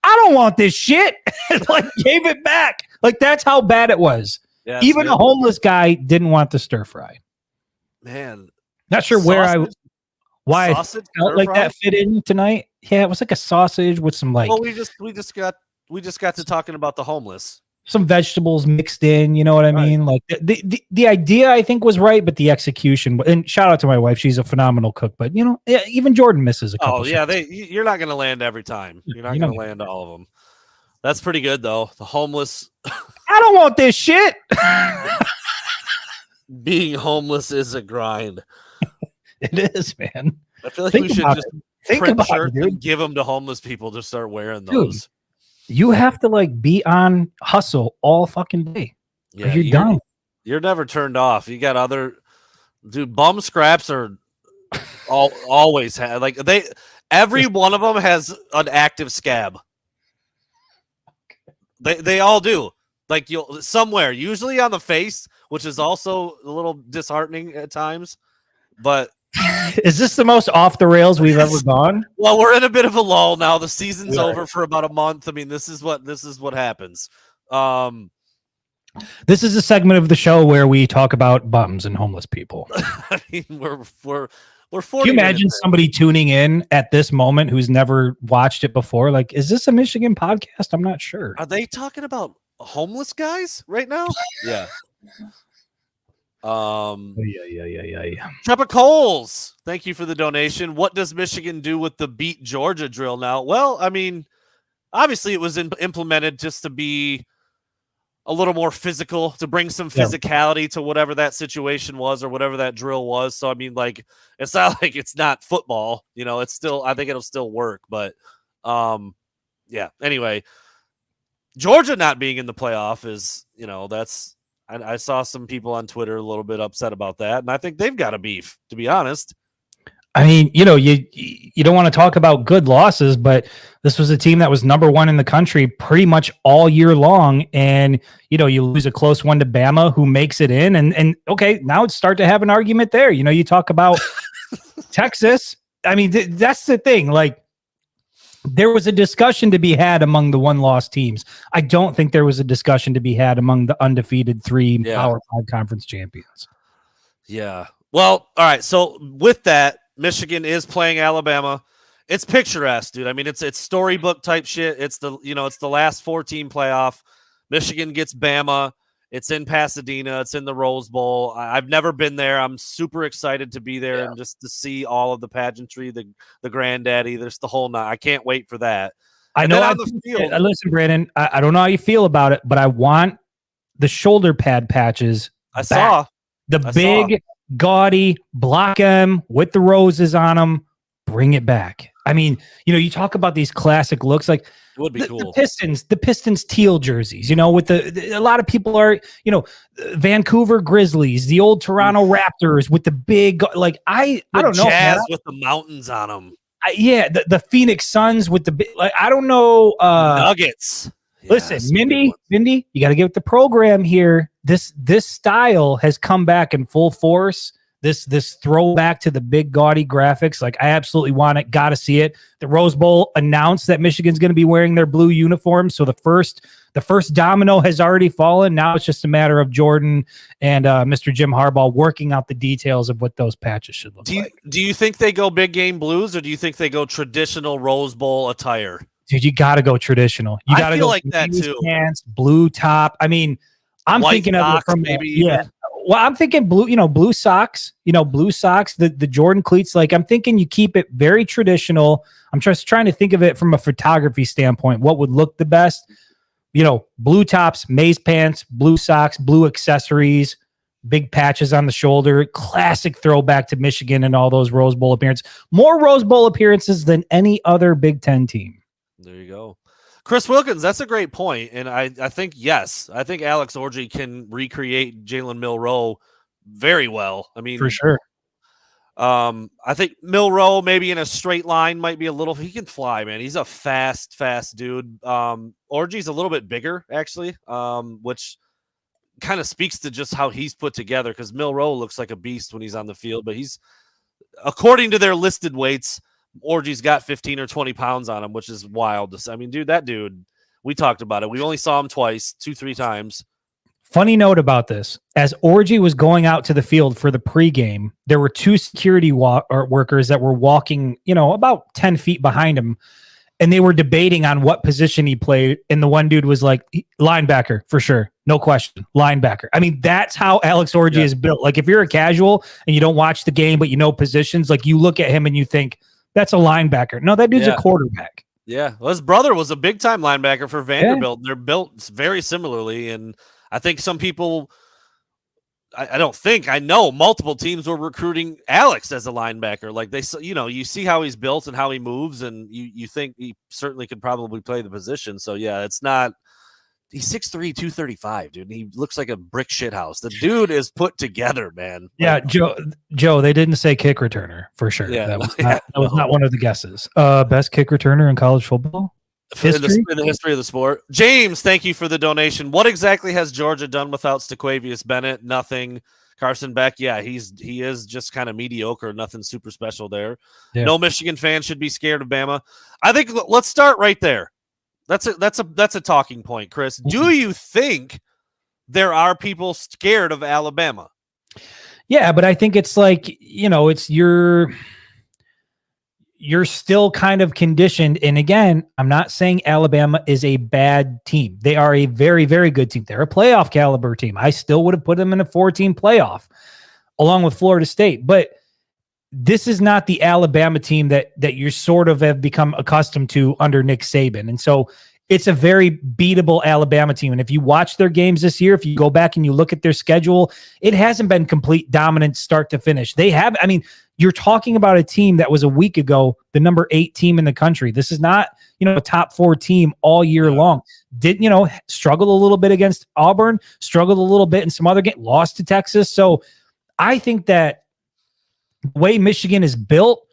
"I don't want this shit." And like gave it back. Like that's how bad it was. Yeah, even a homeless guy didn't want the stir fry. Man, not sure why I felt like that fit in tonight. Yeah, it was like a sausage with some like. Well, we just got to talking about the homeless. Some vegetables mixed in, you know what I mean? Like the idea I think was right, but the execution. And shout out to my wife; she's a phenomenal cook. But you know, even Jordan misses a couple. Oh yeah, you're not going to land every time. You're not going to land all of them. That's pretty good though. The homeless. I don't want this shit. Being homeless is a grind. It is, man. I feel like we should just print shirts and give them to homeless people to start wearing those. Dude. You have to like be on hustle all fucking day. Yeah, you're done. You're never turned off. You got other bum scraps are always have like every one of them has an active scab. They all do. Like you'll somewhere, usually on the face, which is also a little disheartening at times. But is this the most off the rails we've ever gone? Well, we're in a bit of a lull now. The season's over for about a month. I mean, this is what happens. This is a segment of the show where we talk about bums and homeless people. I mean, we're 40. Can you imagine somebody tuning in at this moment who's never watched it before? Like, is this a Michigan podcast? I'm not sure. Are they talking about homeless guys right now? Yeah. Trevor Coles, thank you for the donation. What does Michigan do with the beat Georgia drill now? Well, I mean, obviously it was implemented just to be a little more physical, to bring some physicality to whatever that situation was or whatever that drill was. So, I mean, like, it's not like it's not football, you know, it's still, I think it'll still work, but yeah, anyway, Georgia not being in the playoff is, you know, that's, I saw some people on Twitter a little bit upset about that, and I think they've got a beef, to be honest. I mean, you know, you don't want to talk about good losses, but this was a team that was number one in the country pretty much all year long, and you know, you lose a close one to Bama, who makes it in, and okay, now it's start to have an argument there. You know, you talk about Texas. I mean, that's the thing. Like, there was a discussion to be had among the one-loss teams. I don't think there was a discussion to be had among the undefeated three Power 5 conference champions. Yeah. Well, all right. So with that, Michigan is playing Alabama. It's picturesque, dude. I mean, it's storybook type shit. It's the last 4-team playoff. Michigan gets Bama. It's in Pasadena. It's in the Rose Bowl. I've never been there. I'm super excited to be there and just to see all of the pageantry, the granddaddy. There's the whole night. I can't wait for that. I know. Listen, Brandon, I don't know how you feel about it, but I want the shoulder pad patches. I big, gaudy Block M with the roses on them. Bring it back. I mean, you know, you talk about these classic looks, like it would be cool. The Pistons teal jerseys, you know, with a lot of people are, you know, Vancouver Grizzlies, the old Toronto Raptors with the big, like, I don't know. Jazz with the mountains on them. The Phoenix Suns with the, like, I don't know. Nuggets. Listen, Mindy, you got to get with the program here. This style has come back in full force. This throwback to the big gaudy graphics, like, I absolutely want it. Got to see it. The Rose Bowl announced that Michigan's going to be wearing their blue uniforms, so the first domino has already fallen. Now it's just a matter of Jordan and Mr. Jim Harbaugh working out the details of what those patches should look like. Do you think they go big game blues, or do you think they go traditional Rose Bowl attire? Dude, you got to go traditional. You got to go like that too. Pants, blue top. I mean, I'm thinking of it from maybe. Well, I'm thinking blue socks, the Jordan cleats. Like, I'm thinking you keep it very traditional. I'm just trying to think of it from a photography standpoint. What would look the best? You know, blue tops, maize pants, blue socks, blue accessories, big patches on the shoulder, classic throwback to Michigan and all those Rose Bowl appearances. More Rose Bowl appearances than any other Big Ten team. There you go. Chris Wilkins, that's a great point. And I think, yes, I think Alex Orji can recreate Jalen Milroe very well. I mean, for sure. I think Milroe maybe in a straight line might be a little, he can fly, man. He's a fast dude. Orji's a little bit bigger, actually, which kind of speaks to just how he's put together, because Milroe looks like a beast when he's on the field, but he's, according to their listed weights, Orji's got 15 or 20 pounds on him, which is wild. I mean, dude, that dude, we talked about it. We only saw him twice, 2-3 times. Funny note about this. As Orji was going out to the field for the pregame, there were two security workers that were walking, about 10 feet behind him, and they were debating on what position he played. And the one dude was like, linebacker, for sure. No question. Linebacker. I mean, that's how Alex Orji is built. Like, if you're a casual and you don't watch the game, but you know positions, like, you look at him and you think, that's a linebacker. No, that dude's a quarterback. Yeah. Well, his brother was a big-time linebacker for Vanderbilt. Yeah. They're built very similarly, and I think some people, I know multiple teams were recruiting Alex as a linebacker. Like, you see how he's built and how he moves, and you think he certainly could probably play the position. So, yeah, it's not – he's 6'3", 235, dude. And he looks like a brick shit house. The dude is put together, man. Yeah, Joe, they didn't say kick returner for sure. Yeah, that was not one of the guesses. Best kick returner in college football? In the history of the sport. James, thank you for the donation. What exactly has Georgia done without Staquavius Bennett? Nothing. Carson Beck, he is just kind of mediocre. Nothing super special there. Yeah. No Michigan fan should be scared of Bama. I think let's start right there. That's a talking point, Chris. Do you think there are people scared of Alabama? Yeah, but I think it's like, it's you're still kind of conditioned. And again, I'm not saying Alabama is a bad team. They are a very, very good team. They're a playoff caliber team. I still would have put them in a 4-team playoff along with Florida State. But this is not the Alabama team that you sort of have become accustomed to under Nick Saban. And so it's a very beatable Alabama team. And if you watch their games this year, if you go back and you look at their schedule, it hasn't been complete dominance start to finish. You're talking about a team that was a week ago the number 8 team in the country. This is not, a top 4 team all year long. Struggled a little bit against Auburn, struggled a little bit in some other game, lost to Texas. So I think that the way Michigan is built,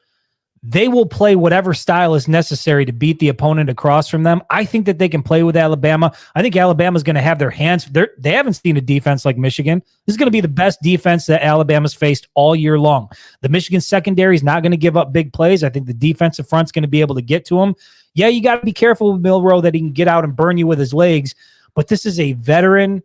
they will play whatever style is necessary to beat the opponent across from them. I think that they can play with Alabama. I think Alabama's going to have their hands. They haven't seen a defense like Michigan. This is going to be the best defense that Alabama's faced all year long. The Michigan secondary is not going to give up big plays. I think the defensive front's going to be able to get to them. Yeah, you got to be careful with Milroe that he can get out and burn you with his legs, but this is a veteran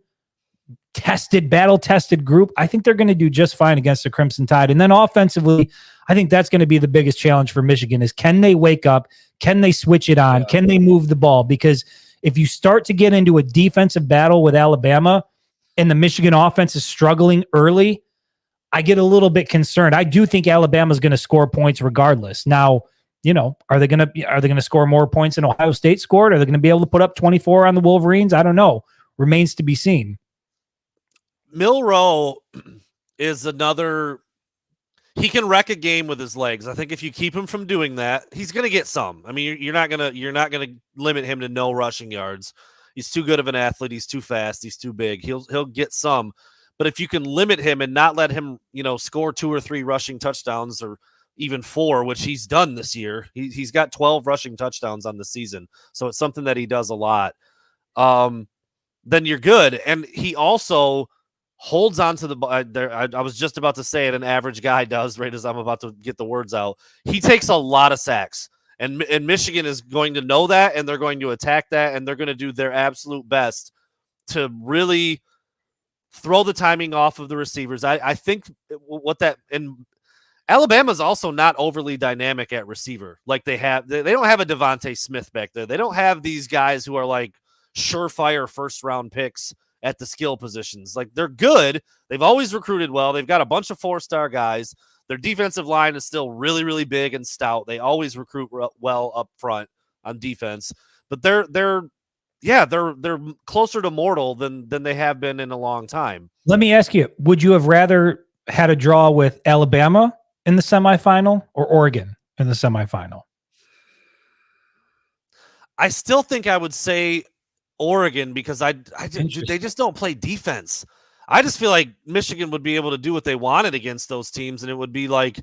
battle-tested group. I think they're going to do just fine against the Crimson Tide. And then offensively, I think that's going to be the biggest challenge for Michigan is, can they wake up? Can they switch it on? Yeah. Can they move the ball? Because if you start to get into a defensive battle with Alabama and the Michigan offense is struggling early, I get a little bit concerned. I do think Alabama's going to score points regardless. Now, are they going to score more points than Ohio State scored? Are they going to be able to put up 24 on the Wolverines? I don't know. Remains to be seen. Milroe is another. He can wreck a game with his legs. I think if you keep him from doing that, he's going to get some. I mean, you're not gonna limit him to no rushing yards. He's too good of an athlete. He's too fast. He's too big. He'll get some. But if you can limit him and not let him, score 2 or 3 rushing touchdowns or even 4, which he's done this year. He's got 12 rushing touchdowns on the season, so it's something that he does a lot. Then you're good, and he also holds on to the ball. I was just about to say it. An average guy does, right as I'm about to get the words out. He takes a lot of sacks, and Michigan is going to know that, and they're going to attack that, and they're going to do their absolute best to really throw the timing off of the receivers. I think and Alabama's also not overly dynamic at receiver. Like they don't have a Devontae Smith back there. They don't have these guys who are like surefire first-round picks at the skill positions. Like, they're good. They've always recruited well. They've got a bunch of 4-star guys. Their defensive line is still really, really big and stout. They always recruit well up front on defense. But they're closer to mortal than they have been in a long time. Let me ask you, would you have rather had a draw with Alabama in the semifinal or Oregon in the semifinal? I still think I would say Oregon because they just don't play defense. I just feel like Michigan would be able to do what they wanted against those teams, and it would be like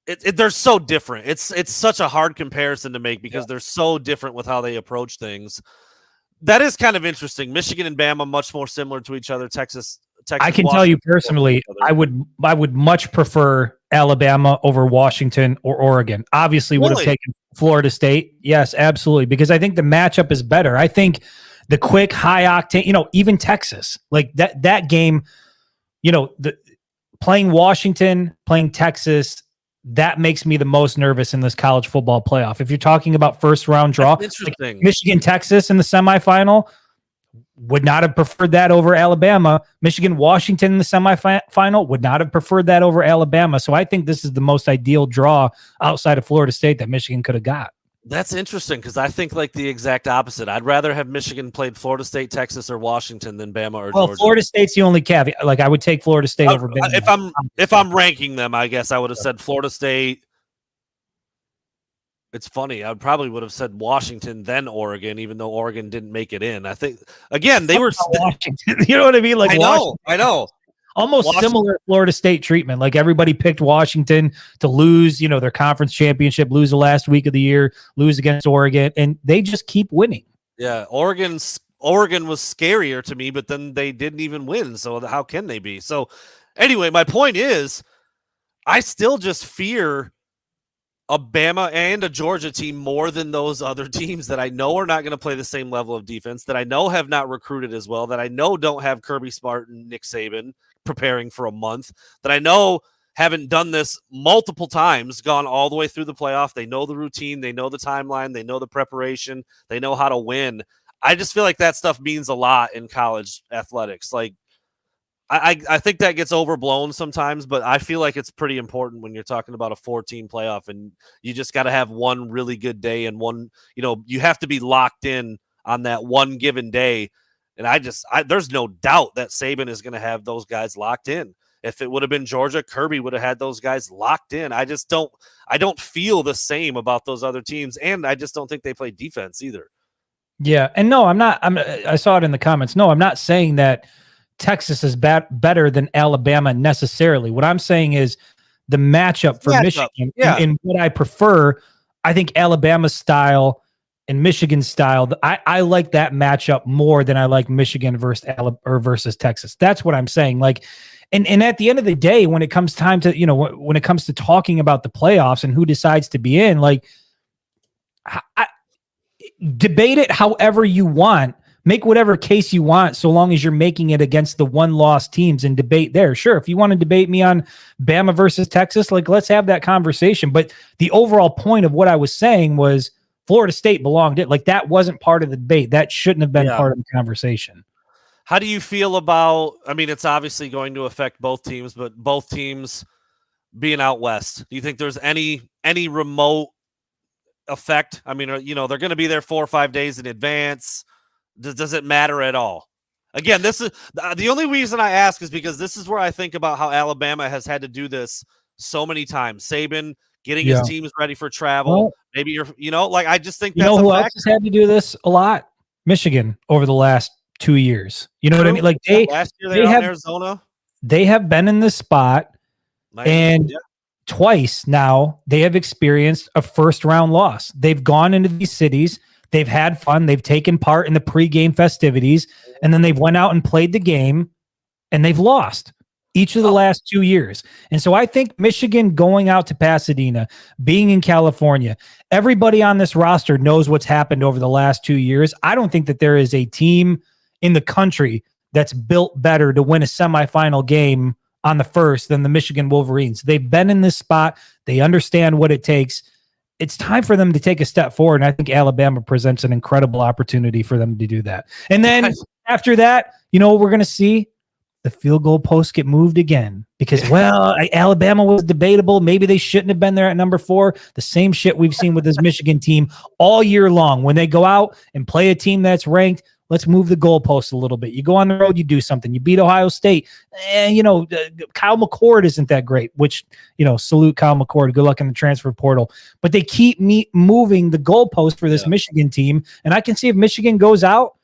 they're so different. It's such a hard comparison to make because they're so different with how they approach things. That is kind of interesting. Michigan and Bama much more similar to each other. Texas. I can tell you personally, I would much prefer Alabama over Washington or Oregon. Obviously, would have taken Florida State. Yes, absolutely, because I think the matchup is better. I think the quick, high octane, even Texas, like that game, playing Washington, playing Texas, that makes me the most nervous in this college football playoff. If you're talking about first round draw, like Michigan, Texas in the semifinal, would not have preferred that over Alabama. Michigan, Washington in the semifinal, would not have preferred that over Alabama. So I think this is the most ideal draw outside of Florida State that Michigan could have got. That's interesting because I think like the exact opposite. I'd rather have Michigan played Florida State, Texas, or Washington than Bama or Georgia. Florida State's the only caveat. Like I would take Florida State over Bama. If I'm ranking them, I guess I would have said Florida State. It's funny. I probably would have said Washington, then Oregon, even though Oregon didn't make it in. I think again they were Washington. You know what I mean? Like I know. Almost similar Florida State treatment. Like everybody picked Washington to lose, their conference championship, lose the last week of the year, lose against Oregon, and they just keep winning. Yeah, Oregon was scarier to me, but then they didn't even win. So how can they be? So anyway, my point is, I still just fear a Bama and a Georgia team more than those other teams that I know are not going to play the same level of defense, that I know have not recruited as well, that I know don't have Kirby Smart and Nick Saban preparing for a month, that I know haven't done this multiple times, gone all the way through the playoff. They know the routine. They know the timeline. They know the preparation. They know how to win. I just feel like that stuff means a lot in college athletics. Like, I think that gets overblown sometimes, but I feel like it's pretty important when you're talking about a 4-team playoff, and you just got to have one really good day and one, you have to be locked in on that one given day. And there's no doubt that Saban is going to have those guys locked in. If it would have been Georgia, Kirby would have had those guys locked in. I don't feel the same about those other teams, and I just don't think they play defense either. Yeah, and no, I saw it in the comments. No, I'm not saying that Texas is better than Alabama necessarily. What I'm saying is the matchup for Michigan and what I prefer. I think Alabama's style and Michigan's style. I like that matchup more than I like Michigan versus Texas. That's what I'm saying. Like, and at the end of the day, when it comes time to when it comes to talking about the playoffs and who decides to be in, like, debate it however you want. Make whatever case you want, so long as you're making it against the one-loss teams and debate there. Sure, if you want to debate me on Bama versus Texas, like, let's have that conversation. But the overall point of what I was saying was Florida State belonged it. Like, that wasn't part of the debate. That shouldn't have been part of the conversation. How do you feel about, it's obviously going to affect both teams, but both teams being out west, do you think there's any remote effect? They're going to be there 4 or 5 days in advance. Does it matter at all? Again, this is the only reason I ask is because this is where I think about how Alabama has had to do this so many times. Saban getting his teams ready for travel. Well, maybe I just think that's who else has had to do this a lot? Michigan over the last 2 years. You know what I mean? Like last year they have Arizona. They have been in this spot, and twice now they have experienced a first-round loss. They've gone into these cities. They've had fun. They've taken part in the pregame festivities, and then they've went out and played the game, and they've lost each of the last 2 years. And so I think Michigan going out to Pasadena, being in California, everybody on this roster knows what's happened over the last 2 years. I don't think that there is a team in the country that's built better to win a semifinal game on the first than the Michigan Wolverines. They've been in this spot. They understand what it takes. It's time for them to take a step forward, and I think Alabama presents an incredible opportunity for them to do that. And then after that, what we're going to see? the field goal posts get moved again because, Alabama was debatable. Maybe they shouldn't have been there at number 4. The same shit we've seen with this Michigan team all year long. When they go out and play a team that's ranked, let's move the goalposts a little bit. You go on the road, you do something. You beat Ohio State. And, Kyle McCord isn't that great, which, salute Kyle McCord. Good luck in the transfer portal. But they keep moving the goalpost for this Michigan team. And I can see if Michigan goes out,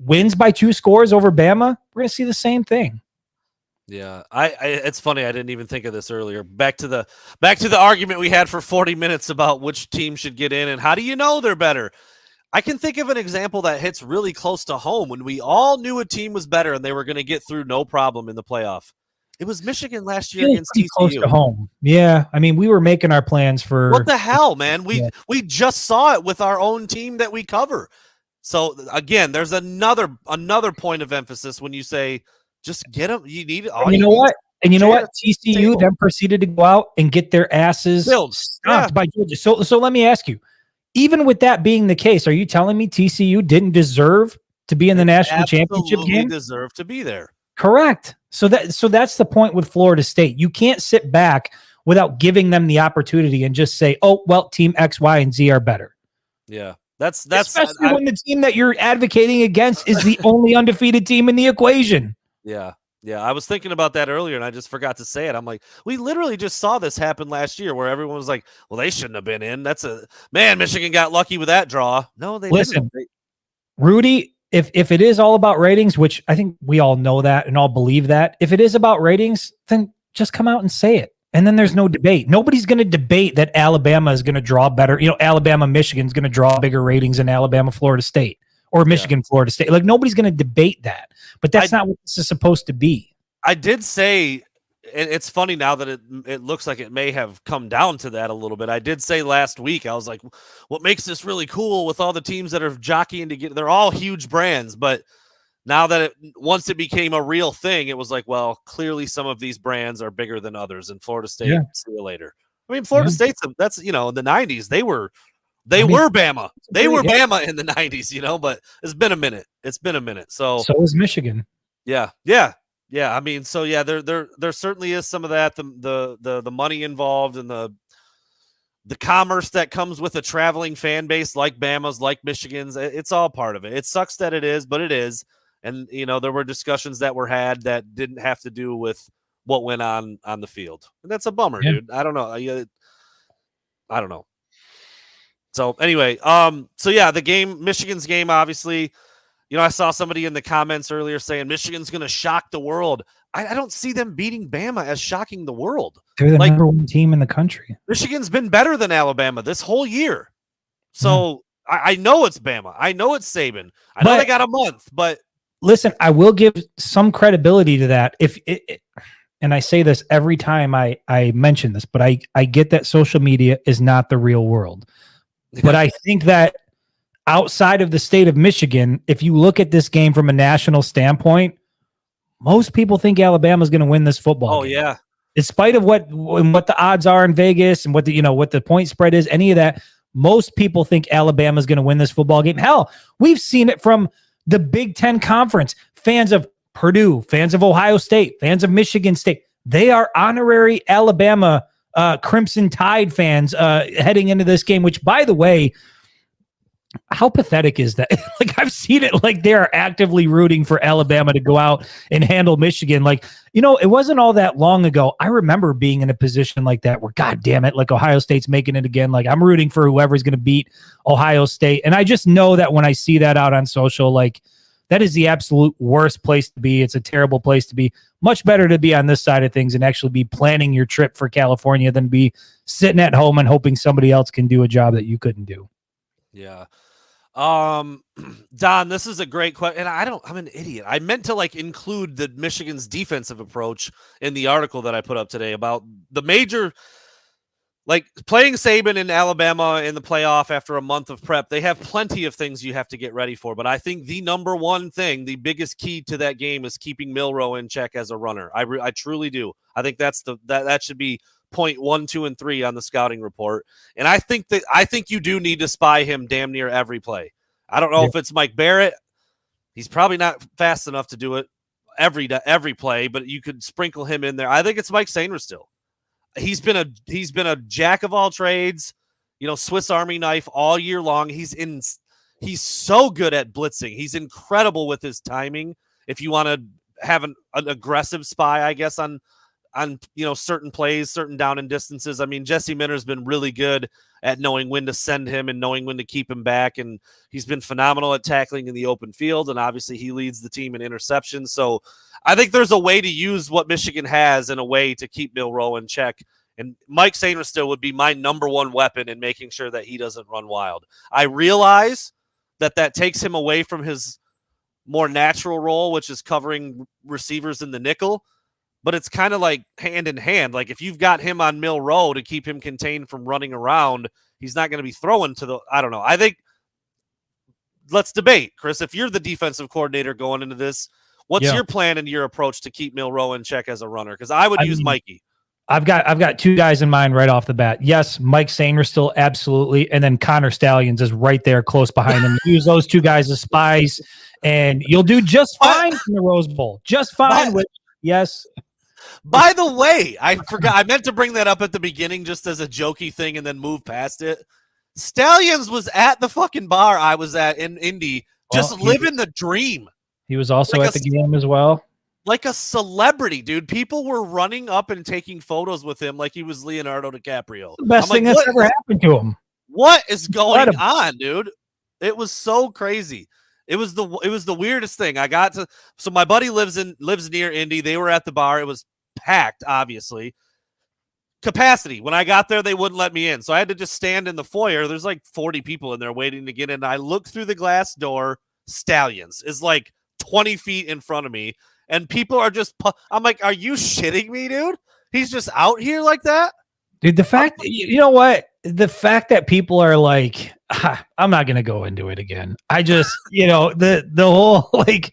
wins by 2 scores over Bama, we're going to see the same thing. Yeah, it's funny. I didn't even think of this earlier. Back to the argument we had for 40 minutes about which team should get in and how do you know they're better. I can think of an example that hits really close to home when we all knew a team was better and they were going to get through no problem in the playoff. It was Michigan last year against TCU. Close to home. Yeah, I mean, we were making our plans for what the hell, man. We just saw it with our own team that we cover. So again, there's another point of emphasis when you say just get them. You need it. You know what? TCU then proceeded to go out and get their asses stomped by Georgia. So let me ask you, even with that being the case, are you telling me TCU didn't deserve to be in the national championship game? Deserve to be there. Correct. So that's the point with Florida State. You can't sit back without giving them the opportunity and just say, "Oh, well, team X, Y, and Z are better." Yeah. That's especially when the team that you're advocating against is the only undefeated team in the equation. Yeah. Yeah. I was thinking about that earlier and I just forgot to say it. I'm like, we literally just saw this happen last year where everyone was like, well, they shouldn't have been in. Michigan got lucky with that draw. No, they didn't. Rudy, if it is all about ratings, which I think we all know that and all believe that, if it is about ratings, then just come out and say it. And then there's no debate. Nobody's going to debate that Alabama is going to draw better. Alabama, Michigan's going to draw bigger ratings than Alabama, Florida State or Michigan, Florida State. Like nobody's going to debate that, but that's not what this is supposed to be. I did say, and it's funny now that it looks like it may have come down to that a little bit. I did say last week, I was like, what makes this really cool with all the teams that are jockeying to get, they're all huge brands, but now that once it became a real thing, it was like, well, clearly some of these brands are bigger than others. And Florida State, see you later. I mean, Florida State's that's in the 90s they were Bama. They were Bama in the 90s, but it's been a minute. So is Michigan. Yeah. I mean, so there certainly is some of that. The money involved and the commerce that comes with a traveling fan base like Bama's, like Michigan's. It's all part of it. It sucks that it is, but it is. And, there were discussions that were had that didn't have to do with what went on the field. And that's a bummer, dude. I don't know. I don't know. So anyway, the game, Michigan's game, obviously, I saw somebody in the comments earlier saying Michigan's going to shock the world. I don't see them beating Bama as shocking the world. They're the number 1 team in the country. Michigan's been better than Alabama this whole year. So I know it's Bama. I know it's Saban. I know they got a month, but listen, I will give some credibility to that. And I say this every time I mention this, but I get that social media is not the real world. But I think that outside of the state of Michigan, if you look at this game from a national standpoint, most people think Alabama is going to win this football game. Yeah. In spite of what the odds are in Vegas and what the point spread is, any of that, most people think Alabama is going to win this football game. Hell, we've seen it from the Big Ten Conference. Fans of Purdue, fans of Ohio State, fans of Michigan State, they are honorary Alabama Crimson Tide fans heading into this game, which, by the way, how pathetic is that? Like, I've seen it. Like, they are actively rooting for Alabama to go out and handle Michigan. Like, it wasn't all that long ago. I remember being in a position like that where, God damn it, like Ohio State's making it again. Like, I'm rooting for whoever's going to beat Ohio State. And I just know that when I see that out on social, like, that is the absolute worst place to be. It's a terrible place to be. Much better to be on this side of things and actually be planning your trip for California than be sitting at home and hoping somebody else can do a job that you couldn't do. Yeah. Don, this is a great question. And I'm an idiot. I meant to include the Michigan's defensive approach in the article that I put up today about the major, playing Saban in Alabama in the playoff after a month of prep. They have plenty of things you have to get ready for, but I think the number one thing, the biggest key to that game is keeping Milroe in check as a runner. I truly do. I think that should be point 1, 2, and 3 on the scouting report. And I think you do need to spy him damn near every play. I don't know if it's Mike Barrett. He's probably not fast enough to do it. every play, but you could sprinkle him in there. I think it's Mike Sainristil. He's been a jack of all trades, Swiss Army knife all year long. He's so good at blitzing. He's incredible with his timing. If you want to have an aggressive spy, I guess, on certain plays, certain down and distances. I mean, Jesse Minter's been really good at knowing when to send him and knowing when to keep him back. And he's been phenomenal at tackling in the open field. And obviously he leads the team in interceptions. So I think there's a way to use what Michigan has in a way to keep Milroe in check. And Mike Sainristil would be my number one weapon in making sure that he doesn't run wild. I realize that takes him away from his more natural role, which is covering receivers in the nickel. But it's kind of like hand in hand. Like if you've got him on Milroe to keep him contained from running around, he's not going to be throwing to I don't know. I think let's debate, Chris. If you're the defensive coordinator going into this, what's your plan and your approach to keep Milroe in check as a runner? Because I would use Mikey. I've got two guys in mind right off the bat. Yes, Mike Sainristil, absolutely, and then Connor Stalions is right there close behind him. Use those two guys as spies, and you'll do just fine in the Rose Bowl. Just fine with yes. By the way, I forgot. I meant to bring that up at the beginning just as a jokey thing and then move past it. Stalions was at the fucking bar I was at in Indy, just living the dream. He was also at the game as well. Like a celebrity, dude. People were running up and taking photos with him like he was Leonardo DiCaprio. The best thing that's ever happened to him. What is going on, dude? It was so crazy. It was the weirdest thing. So my buddy lives near Indy. They were at the bar. It was packed, obviously. Capacity. When I got there, they wouldn't let me in. So I had to just stand in the foyer. There's like 40 people in there waiting to get in. I looked through the glass door. Stalions is like 20 feet in front of me. And people are just, I'm like, are you shitting me, dude? He's just out here like that? Dude, the fact, you know what? The fact that people are like, I'm not going to go into it again. I just, the whole, like,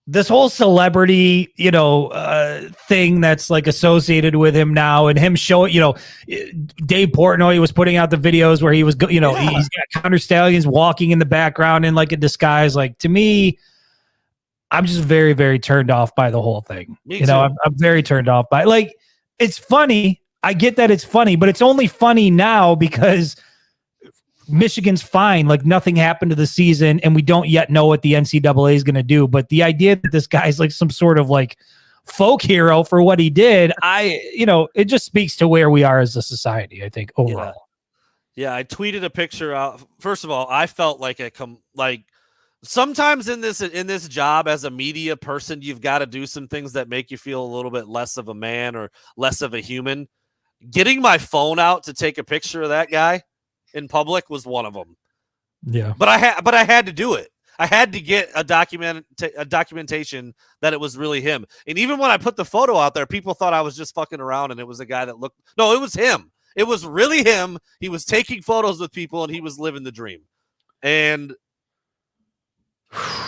this whole celebrity, thing that's like associated with him now and him showing, Dave Portnoy was putting out the videos where he was, he's got Connor Stalions walking in the background in like a disguise. Like, to me, I'm just very, very turned off by the whole thing. I'm very turned off by, like, it's funny. I get that it's funny, but it's only funny now because Michigan's fine. Like nothing happened to the season and we don't yet know what the NCAA is going to do. But the idea that this guy's like some sort of like folk hero for what he did, it just speaks to where we are as a society, I think, overall. Yeah, I tweeted a picture out. First of all, I felt like sometimes in this job as a media person, you've got to do some things that make you feel a little bit less of a man or less of a human. Getting my phone out to take a picture of that guy in public was one of them. Yeah. But I had to do it. I had to get a documentation that it was really him. And even when I put the photo out there, people thought I was just fucking around and it was a guy that looked. No, it was him. It was really him. He was taking photos with people and he was living the dream. And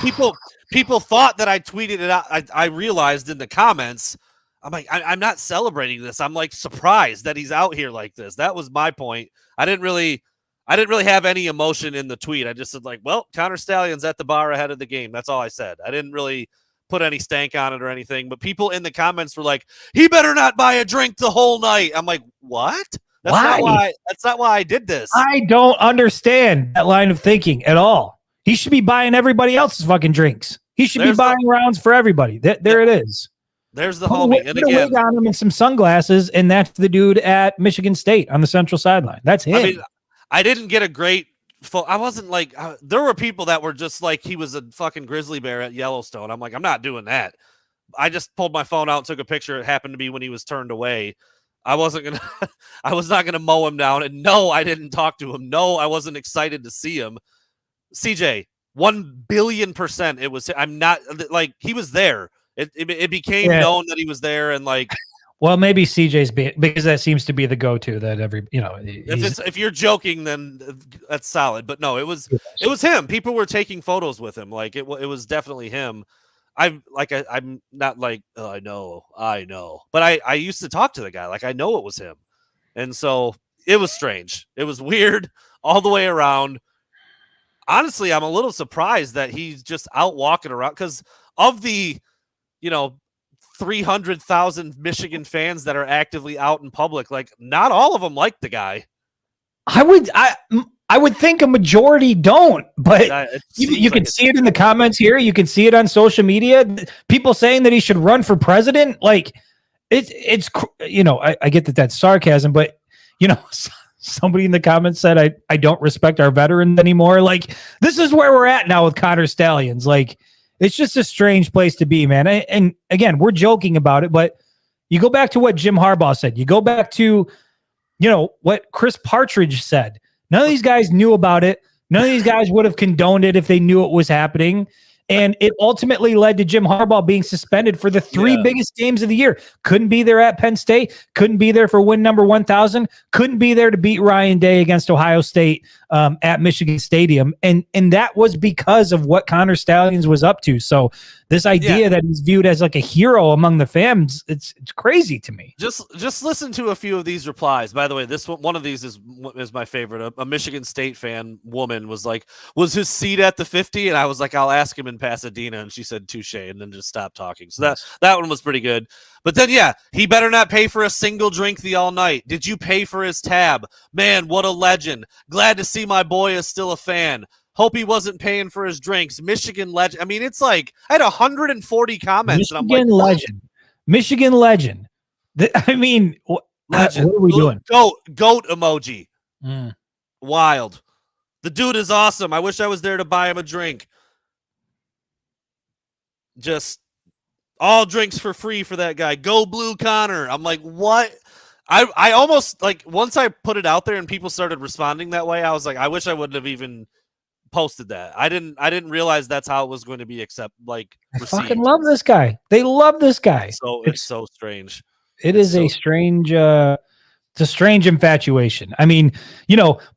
people thought that I tweeted it out. I realized in the comments, I'm like, I'm not celebrating this. I'm like surprised that he's out here like this. That was my point. I didn't really have any emotion in the tweet. I just said like, well, Connor Stalions at the bar ahead of the game. That's all I said. I didn't really put any stank on it or anything. But people in the comments were like, he better not buy a drink the whole night. I'm like, what? That's not why I did this. I don't understand that line of thinking at all. He should be buying everybody else's fucking drinks. He should be buying rounds for everybody. There it is. There's the homie. And again, wig on him and some sunglasses, and that's the dude at Michigan State on the central sideline. That's him. I mean, I didn't get a great I wasn't like there were people that were just like he was a fucking grizzly bear at Yellowstone. I'm like, I'm not doing that. I just pulled my phone out and took a picture. It happened to be when he was turned away. I was not gonna mow him down. And no, I didn't talk to him. No, I wasn't excited to see him. CJ, 1,000,000,000%. It was. I'm not like he was there. It became known that he was there, and like, well, maybe CJ's because that seems to be the go-to that every if you're joking, then that's solid. But no, it was him. People were taking photos with him. Like it was definitely him. I'm not like I know, but I used to talk to the guy. Like I know it was him, and so it was strange. It was weird all the way around. Honestly, I'm a little surprised that he's just out walking around because of the, 300,000 Michigan fans that are actively out in public, like not all of them like the guy. I would think a majority don't, but you can see it in the comments here. You can see it on social media. People saying that he should run for president. Like it's I get that that's sarcasm, but somebody in the comments said, I don't respect our veterans anymore. Like this is where we're at now with Connor Stalions. Like it's just a strange place to be, man. And again, we're joking about it, but you go back to what Jim Harbaugh said. You go back to, what Chris Partridge said. None of these guys knew about it. None of these guys would have condoned it if they knew it was happening. And it ultimately led to Jim Harbaugh being suspended for the three biggest games of the year. Couldn't be there at Penn State. Couldn't be there for win number 1,000. Couldn't be there to beat Ryan Day against Ohio State at Michigan Stadium. And that was because of what Connor Stalions was up to. So this idea that he's viewed as like a hero among the fans, it's crazy to me. Just listen to a few of these replies. By the way, this one of these is my favorite. A Michigan State fan woman was like, "Was his seat at the 50?" And I was like, "I'll ask him in Pasadena," and she said touche, and then just stopped talking. So that one was pretty good. But then he better not pay for a single drink the all night. Did you pay for his tab? Man, what a legend. Glad to see my boy is still a fan. Hope he wasn't paying for his drinks. Michigan legend. I mean, it's like I had 140 comments. Michigan legend. Michigan legend. Legend. What are we doing? Goat emoji. Wild. The dude is awesome. I wish I was there to buy him a drink. Just all drinks for free for that guy. Go Blue Connor. I'm like, what? I almost like once I put it out there and people started responding that way, I was like, I wish I wouldn't have even posted that. I didn't realize that's how it was going to be I fucking love this guy. They love this guy. So it's so strange. It's a strange it's a strange infatuation. I mean,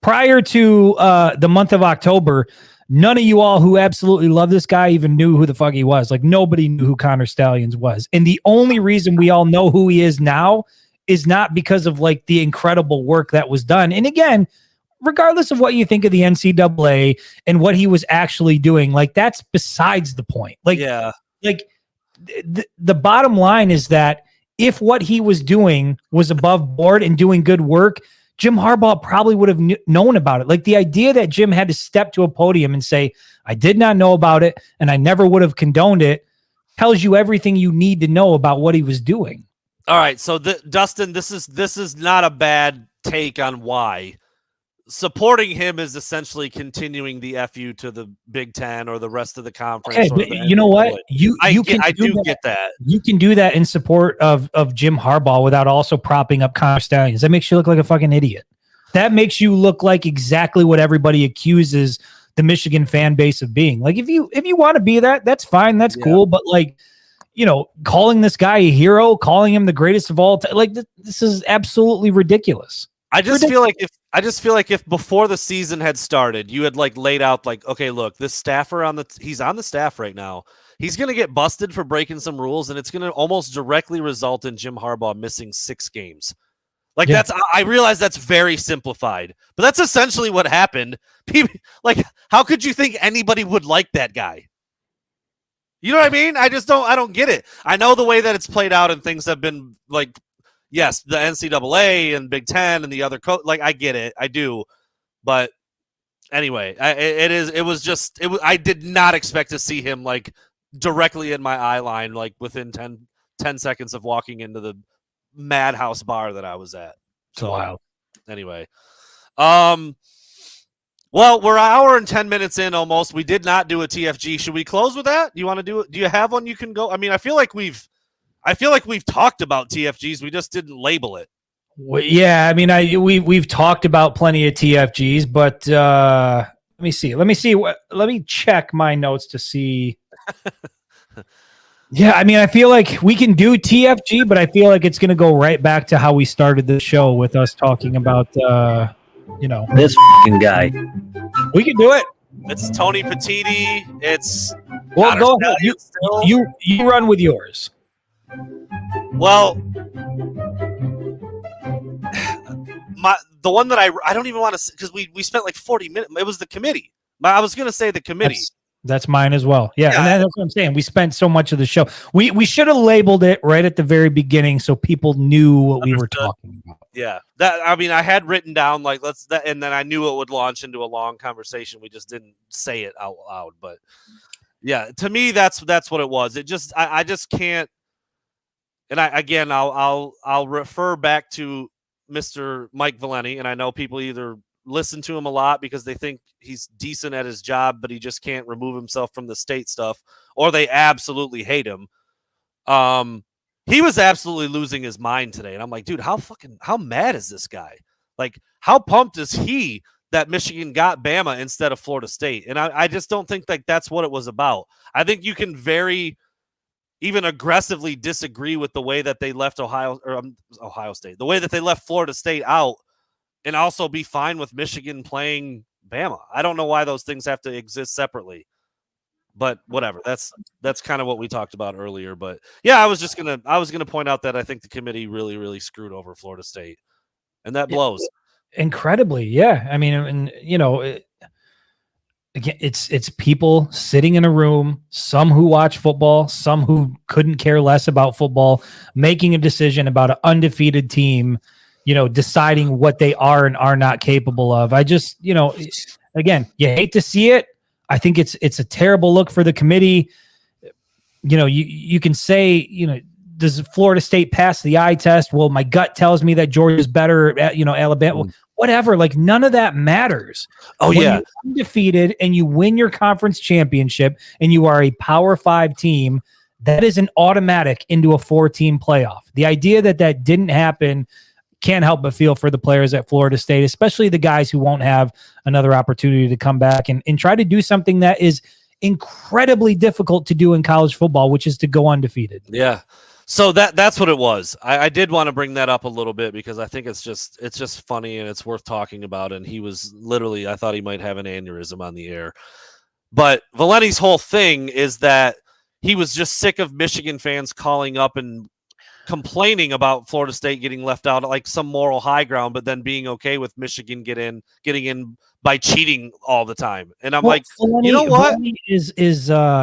prior to the month of October, none of you all who absolutely love this guy even knew who the fuck he was. Like nobody knew who Connor Stalions was. And the only reason we all know who he is now is not because of like the incredible work that was done. And again, regardless of what you think of the NCAA and what he was actually doing, like that's besides the point. Like, the bottom line is that if what he was doing was above board and doing good work, Jim Harbaugh probably would have known about it. Like the idea that Jim had to step to a podium and say, I did not know about it and I never would have condoned it, tells you everything you need to know about what he was doing. All right. So Dustin, this is not a bad take on why. Supporting him is essentially continuing the FU to the Big Ten or the rest of the conference. Okay, but you know what? I do get that. You can do that in support of Jim Harbaugh without also propping up Connor Stalions. That makes you look like a fucking idiot. That makes you look like exactly what everybody accuses the Michigan fan base of being. Like if you want to be that, that's fine. That's cool. But like, calling this guy a hero, calling him the greatest of all time, like this is absolutely ridiculous. I just feel like if before the season had started, you had like laid out like, okay, look, this staffer he's on the staff right now. He's going to get busted for breaking some rules, and it's going to almost directly result in Jim Harbaugh missing 6 games. Like I realize that's very simplified, but that's essentially what happened. Like, how could you think anybody would like that guy? You know what I mean? I don't get it. I know the way that it's played out and things have been like, yes, the NCAA and Big Ten and the other like I get it, I do, but anyway, I did not expect to see him like directly in my eye line, like within 10 seconds of walking into the madhouse bar that I was at. So wow. Anyway, well, we're an hour and 10 minutes in almost. We did not do a TFG. Should we close with that? Do you want to do it? Do you have one you can go? I mean, I feel like we've talked about TFGs. We just didn't label it. Well, yeah, I mean, we've talked about plenty of TFGs, but let me see. Let me check my notes to see. Yeah, I mean, I feel like we can do TFG, but I feel like it's going to go right back to how we started the show with us talking about, this fucking guy. We can do it. It's Tony Petiti. It's go ahead. You run with yours. Well, the one that I don't even want to, because we spent like 40 minutes. It was the committee. I was going to say the committee. That's mine as well. Yeah, and that's what I'm saying. We spent so much of the show. We should have labeled it right at the very beginning so people knew what we were talking about. Yeah, I had written down and then I knew it would launch into a long conversation. We just didn't say it out loud, but yeah, to me that's what it was. It just I just can't. And I'll refer back to Mr. Mike Valenti, and I know people either listen to him a lot because they think he's decent at his job, but he just can't remove himself from the state stuff, or they absolutely hate him. He was absolutely losing his mind today, and I'm like, dude, how mad is this guy? Like, how pumped is he that Michigan got Bama instead of Florida State? And I just don't think that's what it was about. I think you can even aggressively disagree with the way that they left Ohio State, the way that they left Florida State out, and also be fine with Michigan playing Bama. I don't know why those things have to exist separately, but whatever. That's kind of what we talked about earlier. But yeah, I was gonna point out that I think the committee really, really screwed over Florida State, and that blows incredibly. Yeah, I mean, and again, it's people sitting in a room, some who watch football, some who couldn't care less about football, making a decision about an undefeated team, deciding what they are and are not capable of. I just, again, you hate to see it. I think it's a terrible look for the committee. You can say, does Florida State pass the eye test? Well, my gut tells me that Georgia's better at, Alabama. Whatever, like none of that matters. Oh, when yeah. You're undefeated and you win your conference championship and you are a Power 5 team, that is an automatic into a 4-team playoff. The idea that didn't happen, can't help but feel for the players at Florida State, especially the guys who won't have another opportunity to come back and try to do something that is incredibly difficult to do in college football, which is to go undefeated. Yeah. So that's what it was. I did want to bring that up a little bit because I think it's just funny and it's worth talking about. And he was literally, I thought he might have an aneurysm on the air. But Valenti's whole thing is that he was just sick of Michigan fans calling up and complaining about Florida State getting left out at like some moral high ground, but then being okay with Michigan getting in by cheating all the time. And I'm Valenti, you know what? Valenti is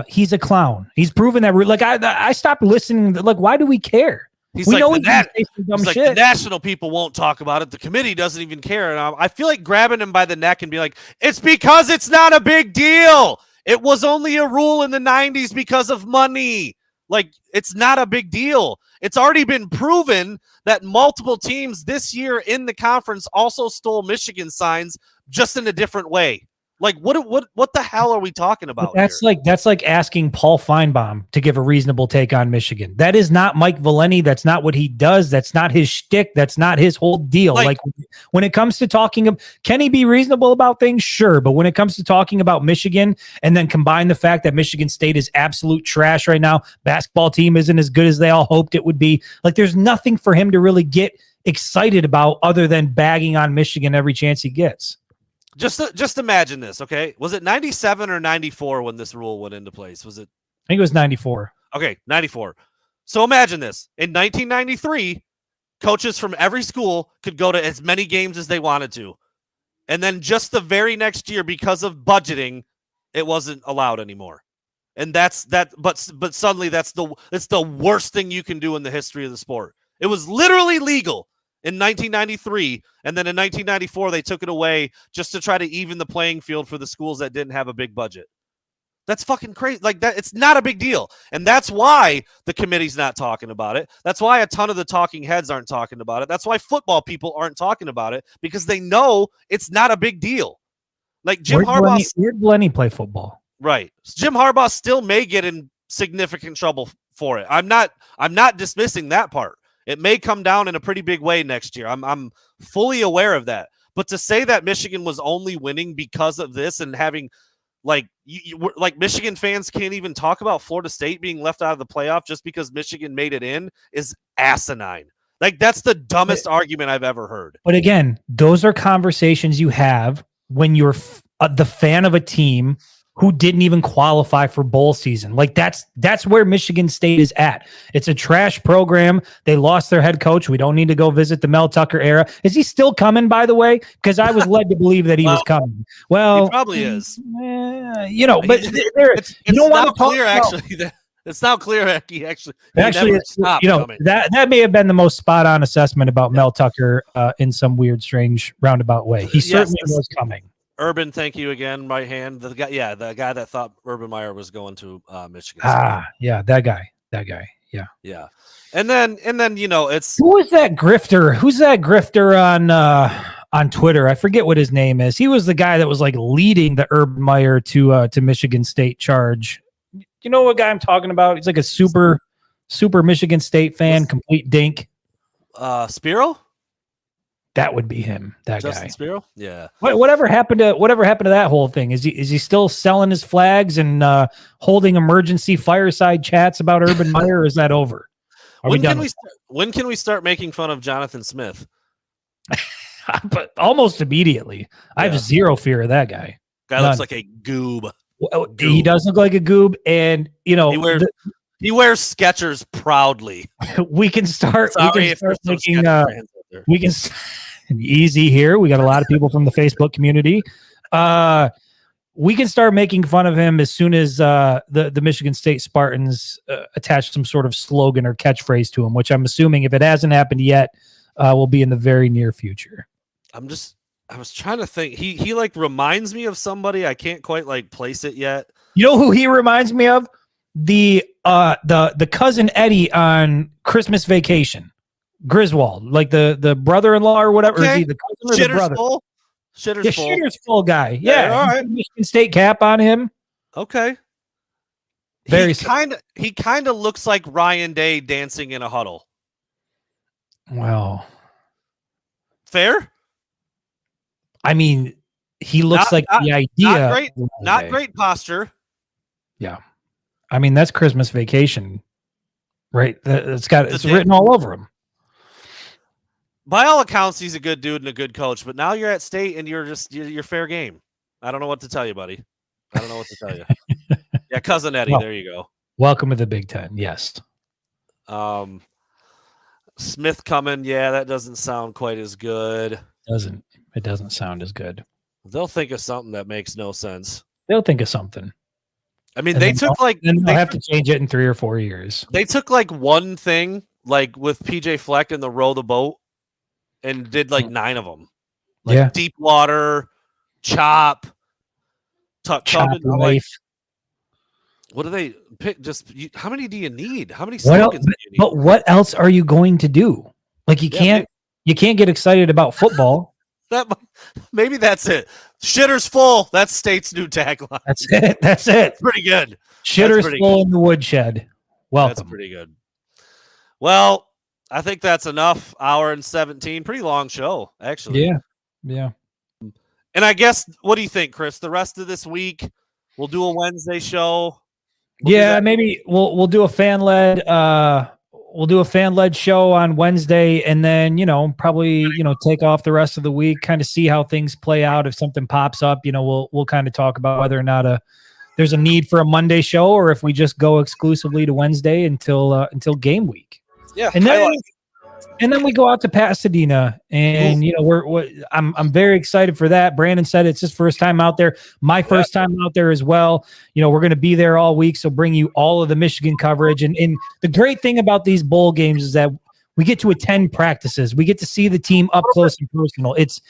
he's a clown. He's proven that. Like I stopped listening. Like, why do we care? He's like, the national people won't talk about it. The committee doesn't even care. And I feel like grabbing him by the neck and be like, it's because it's not a big deal. It was only a rule in the 90s because of money. Like, it's not a big deal. It's already been proven that multiple teams this year in the conference also stole Michigan signs just in a different way. Like, what the hell are we talking about? That's like asking Paul Feinbaum to give a reasonable take on Michigan. That is not Mike Valenti. That's not what he does. That's not his shtick. That's not his whole deal. Like when it comes to talking, can he be reasonable about things? Sure. But when it comes to talking about Michigan and then combine the fact that Michigan State is absolute trash right now, basketball team isn't as good as they all hoped it would be. Like, there's nothing for him to really get excited about other than bagging on Michigan every chance he gets. Just imagine this, okay? Was it 97 or 94 when this rule went into place? Was it? I think it was 94. Okay, 94. So imagine this. In 1993, coaches from every school could go to as many games as they wanted to. And then just the very next year, because of budgeting, it wasn't allowed anymore. And that's that. But suddenly it's the worst thing you can do in the history of the sport. It was literally legal in 1993, and then in 1994 they took it away just to try to even the playing field for the schools that didn't have a big budget. That's fucking crazy. Like, that, it's not a big deal, and that's why the committee's not talking about it. That's why a ton of the talking heads aren't talking about it. That's why football people aren't talking about it, because they know it's not a big deal. Like, Jim Harbaugh. Where'd Valenti play football? Right. Jim Harbaugh still may get in significant trouble for it. I'm not dismissing that part. It may come down in a pretty big way next year. I'm fully aware of that. But to say that Michigan was only winning because of this and having like Michigan fans can't even talk about Florida State being left out of the playoff just because Michigan made it in is asinine. Like, that's the dumbest argument I've ever heard. But again, those are conversations you have when you're the fan of a team who didn't even qualify for bowl season. Like that's where Michigan State is at. It's a trash program. They lost their head coach. We don't need to go visit the Mel Tucker era. Is he still coming, by the way? Because I was led to believe that he was coming. Well, he probably is. But it's you don't want to talk clear, about, actually. It's now clear that he actually stopped coming. That may have been the most spot on assessment about Mel Tucker in some weird, strange roundabout way. He certainly was coming. Urban, thank you again. Right hand, the guy that thought Urban Meyer was going to Michigan. Yeah, that guy. Yeah. And then it's who is that grifter? Who's that grifter on Twitter? I forget what his name is. He was the guy that was like leading the Urban Meyer to Michigan State charge. You know what guy I'm talking about? He's like a super Michigan State fan, complete dink. Spiro? That would be him. That Justin guy. Spiro? Yeah. Whatever happened to that whole thing? Is he still selling his flags and holding emergency fireside chats about Urban Meyer? Or is that over? When can we start making fun of Jonathan Smith? But almost immediately. Yeah. I have zero fear of that guy. Looks like a goob. He does look like a goob, and he wears Skechers proudly. We can start easy here. We got a lot of people from the Facebook community. We can start making fun of him as soon as the Michigan State Spartans attach some sort of slogan or catchphrase to him, which I'm assuming, if it hasn't happened yet, will be in the very near future. I was trying to think. He like reminds me of somebody. I can't quite like place it yet. You know who he reminds me of? The cousin Eddie on Christmas Vacation. Griswold, like the brother-in-law or whatever. Okay. Is he the cousin or the brother? Shitter's full guy. Yeah, all right. Michigan State cap on him. Okay. He kind of looks like Ryan Day dancing in a huddle. Well, fair. I mean, he looks the idea. Not great posture. Yeah, I mean that's Christmas Vacation, right? It's written all over him. By all accounts, he's a good dude and a good coach. But now you're at State and you're fair game. I don't know what to tell you, buddy. I don't know what to tell you. Yeah, cousin Eddie. There you go. Welcome to the Big Ten. Yes. Smith coming. Yeah, that doesn't sound quite as good. It doesn't sound as good. They'll think of something that makes no sense. They'll think of something. I mean, they'll have to change it in 3 or 4 years. They took like one thing, like with PJ Fleck and the row the boat, and did like 9 of them. Like deep water, chop, life. What do they pick? How many do you need? How many slogans do you need? But what else are you going to do? Like you can't get excited about football. Maybe that's it. Shitter's full. That's State's new tagline. That's it. Pretty good. Shitter's full in the woodshed. Welcome. That's pretty good. Well, I think that's enough. 1:17. Pretty long show, actually. Yeah. And I guess, what do you think, Chris? The rest of this week, we'll do a Wednesday show. Maybe we'll do a fan-led show on Wednesday, and then probably take off the rest of the week, kind of see how things play out. If something pops up, we'll kind of talk about whether or not there's a need for a Monday show, or if we just go exclusively to Wednesday until game week. Yeah, and then we go out to Pasadena, and I'm very excited for that. Brandon said it's his first time out there, my first time out there as well. We're going to be there all week, so bring you all of the Michigan coverage. And the great thing about these bowl games is that we get to attend practices. We get to see the team up close and personal. It's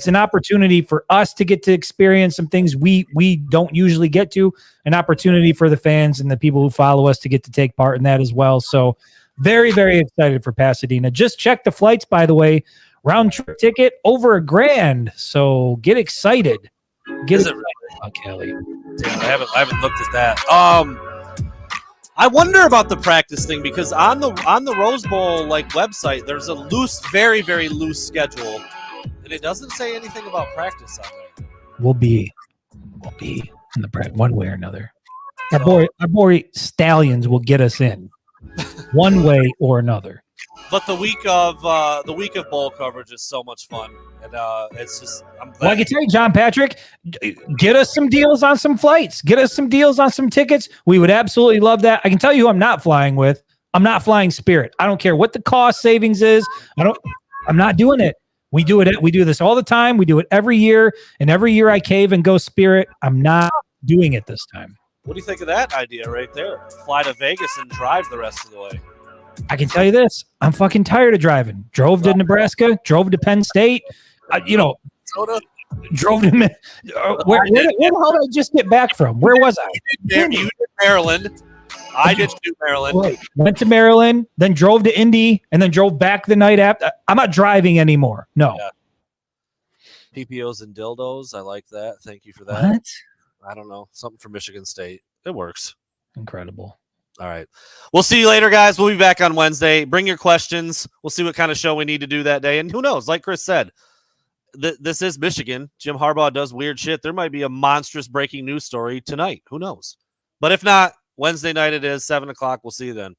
an opportunity for us to get to experience some things we don't usually get to, an opportunity for the fans and the people who follow us to get to take part in that as well. So very, very excited for Pasadena. Just check the flights, by the way. Round trip ticket over $1,000. So get excited. Kelly. I haven't looked at that. I wonder about the practice thing, because on the Rose Bowl website, there's a loose, very, very loose schedule, and it doesn't say anything about practice on there. We'll be in the practice one way or another. Our boy Stalions will get us in one way or another. But the week of bowl coverage is so much fun, and it's just. Well, I can tell you, John Patrick, get us some deals on some flights. Get us some deals on some tickets. We would absolutely love that. I can tell you who I'm not flying with. I'm not flying Spirit. I don't care what the cost savings is. I'm not doing it. We do it. We do this all the time. We do it every year, and every year I cave and go Spirit. I'm not doing it this time. What do you think of that idea right there? Fly to Vegas and drive the rest of the way. I can tell you this. I'm fucking tired of driving. Drove to Nebraska. Drove to Penn State. Drove to where the hell did I just get back from? Where was I? You did Maryland. I didn't do Maryland. Right. Went to Maryland, then drove to Indy, and then drove back the night after. I'm not driving anymore. No. Yeah. PPOs and dildos. I like that. Thank you for that. What? I don't know. Something for Michigan State. It works. Incredible. All right. We'll see you later, guys. We'll be back on Wednesday. Bring your questions. We'll see what kind of show we need to do that day. And who knows? Like Chris said, this is Michigan. Jim Harbaugh does weird shit. There might be a monstrous breaking news story tonight. Who knows? But if not, Wednesday night it is, 7 o'clock. We'll see you then.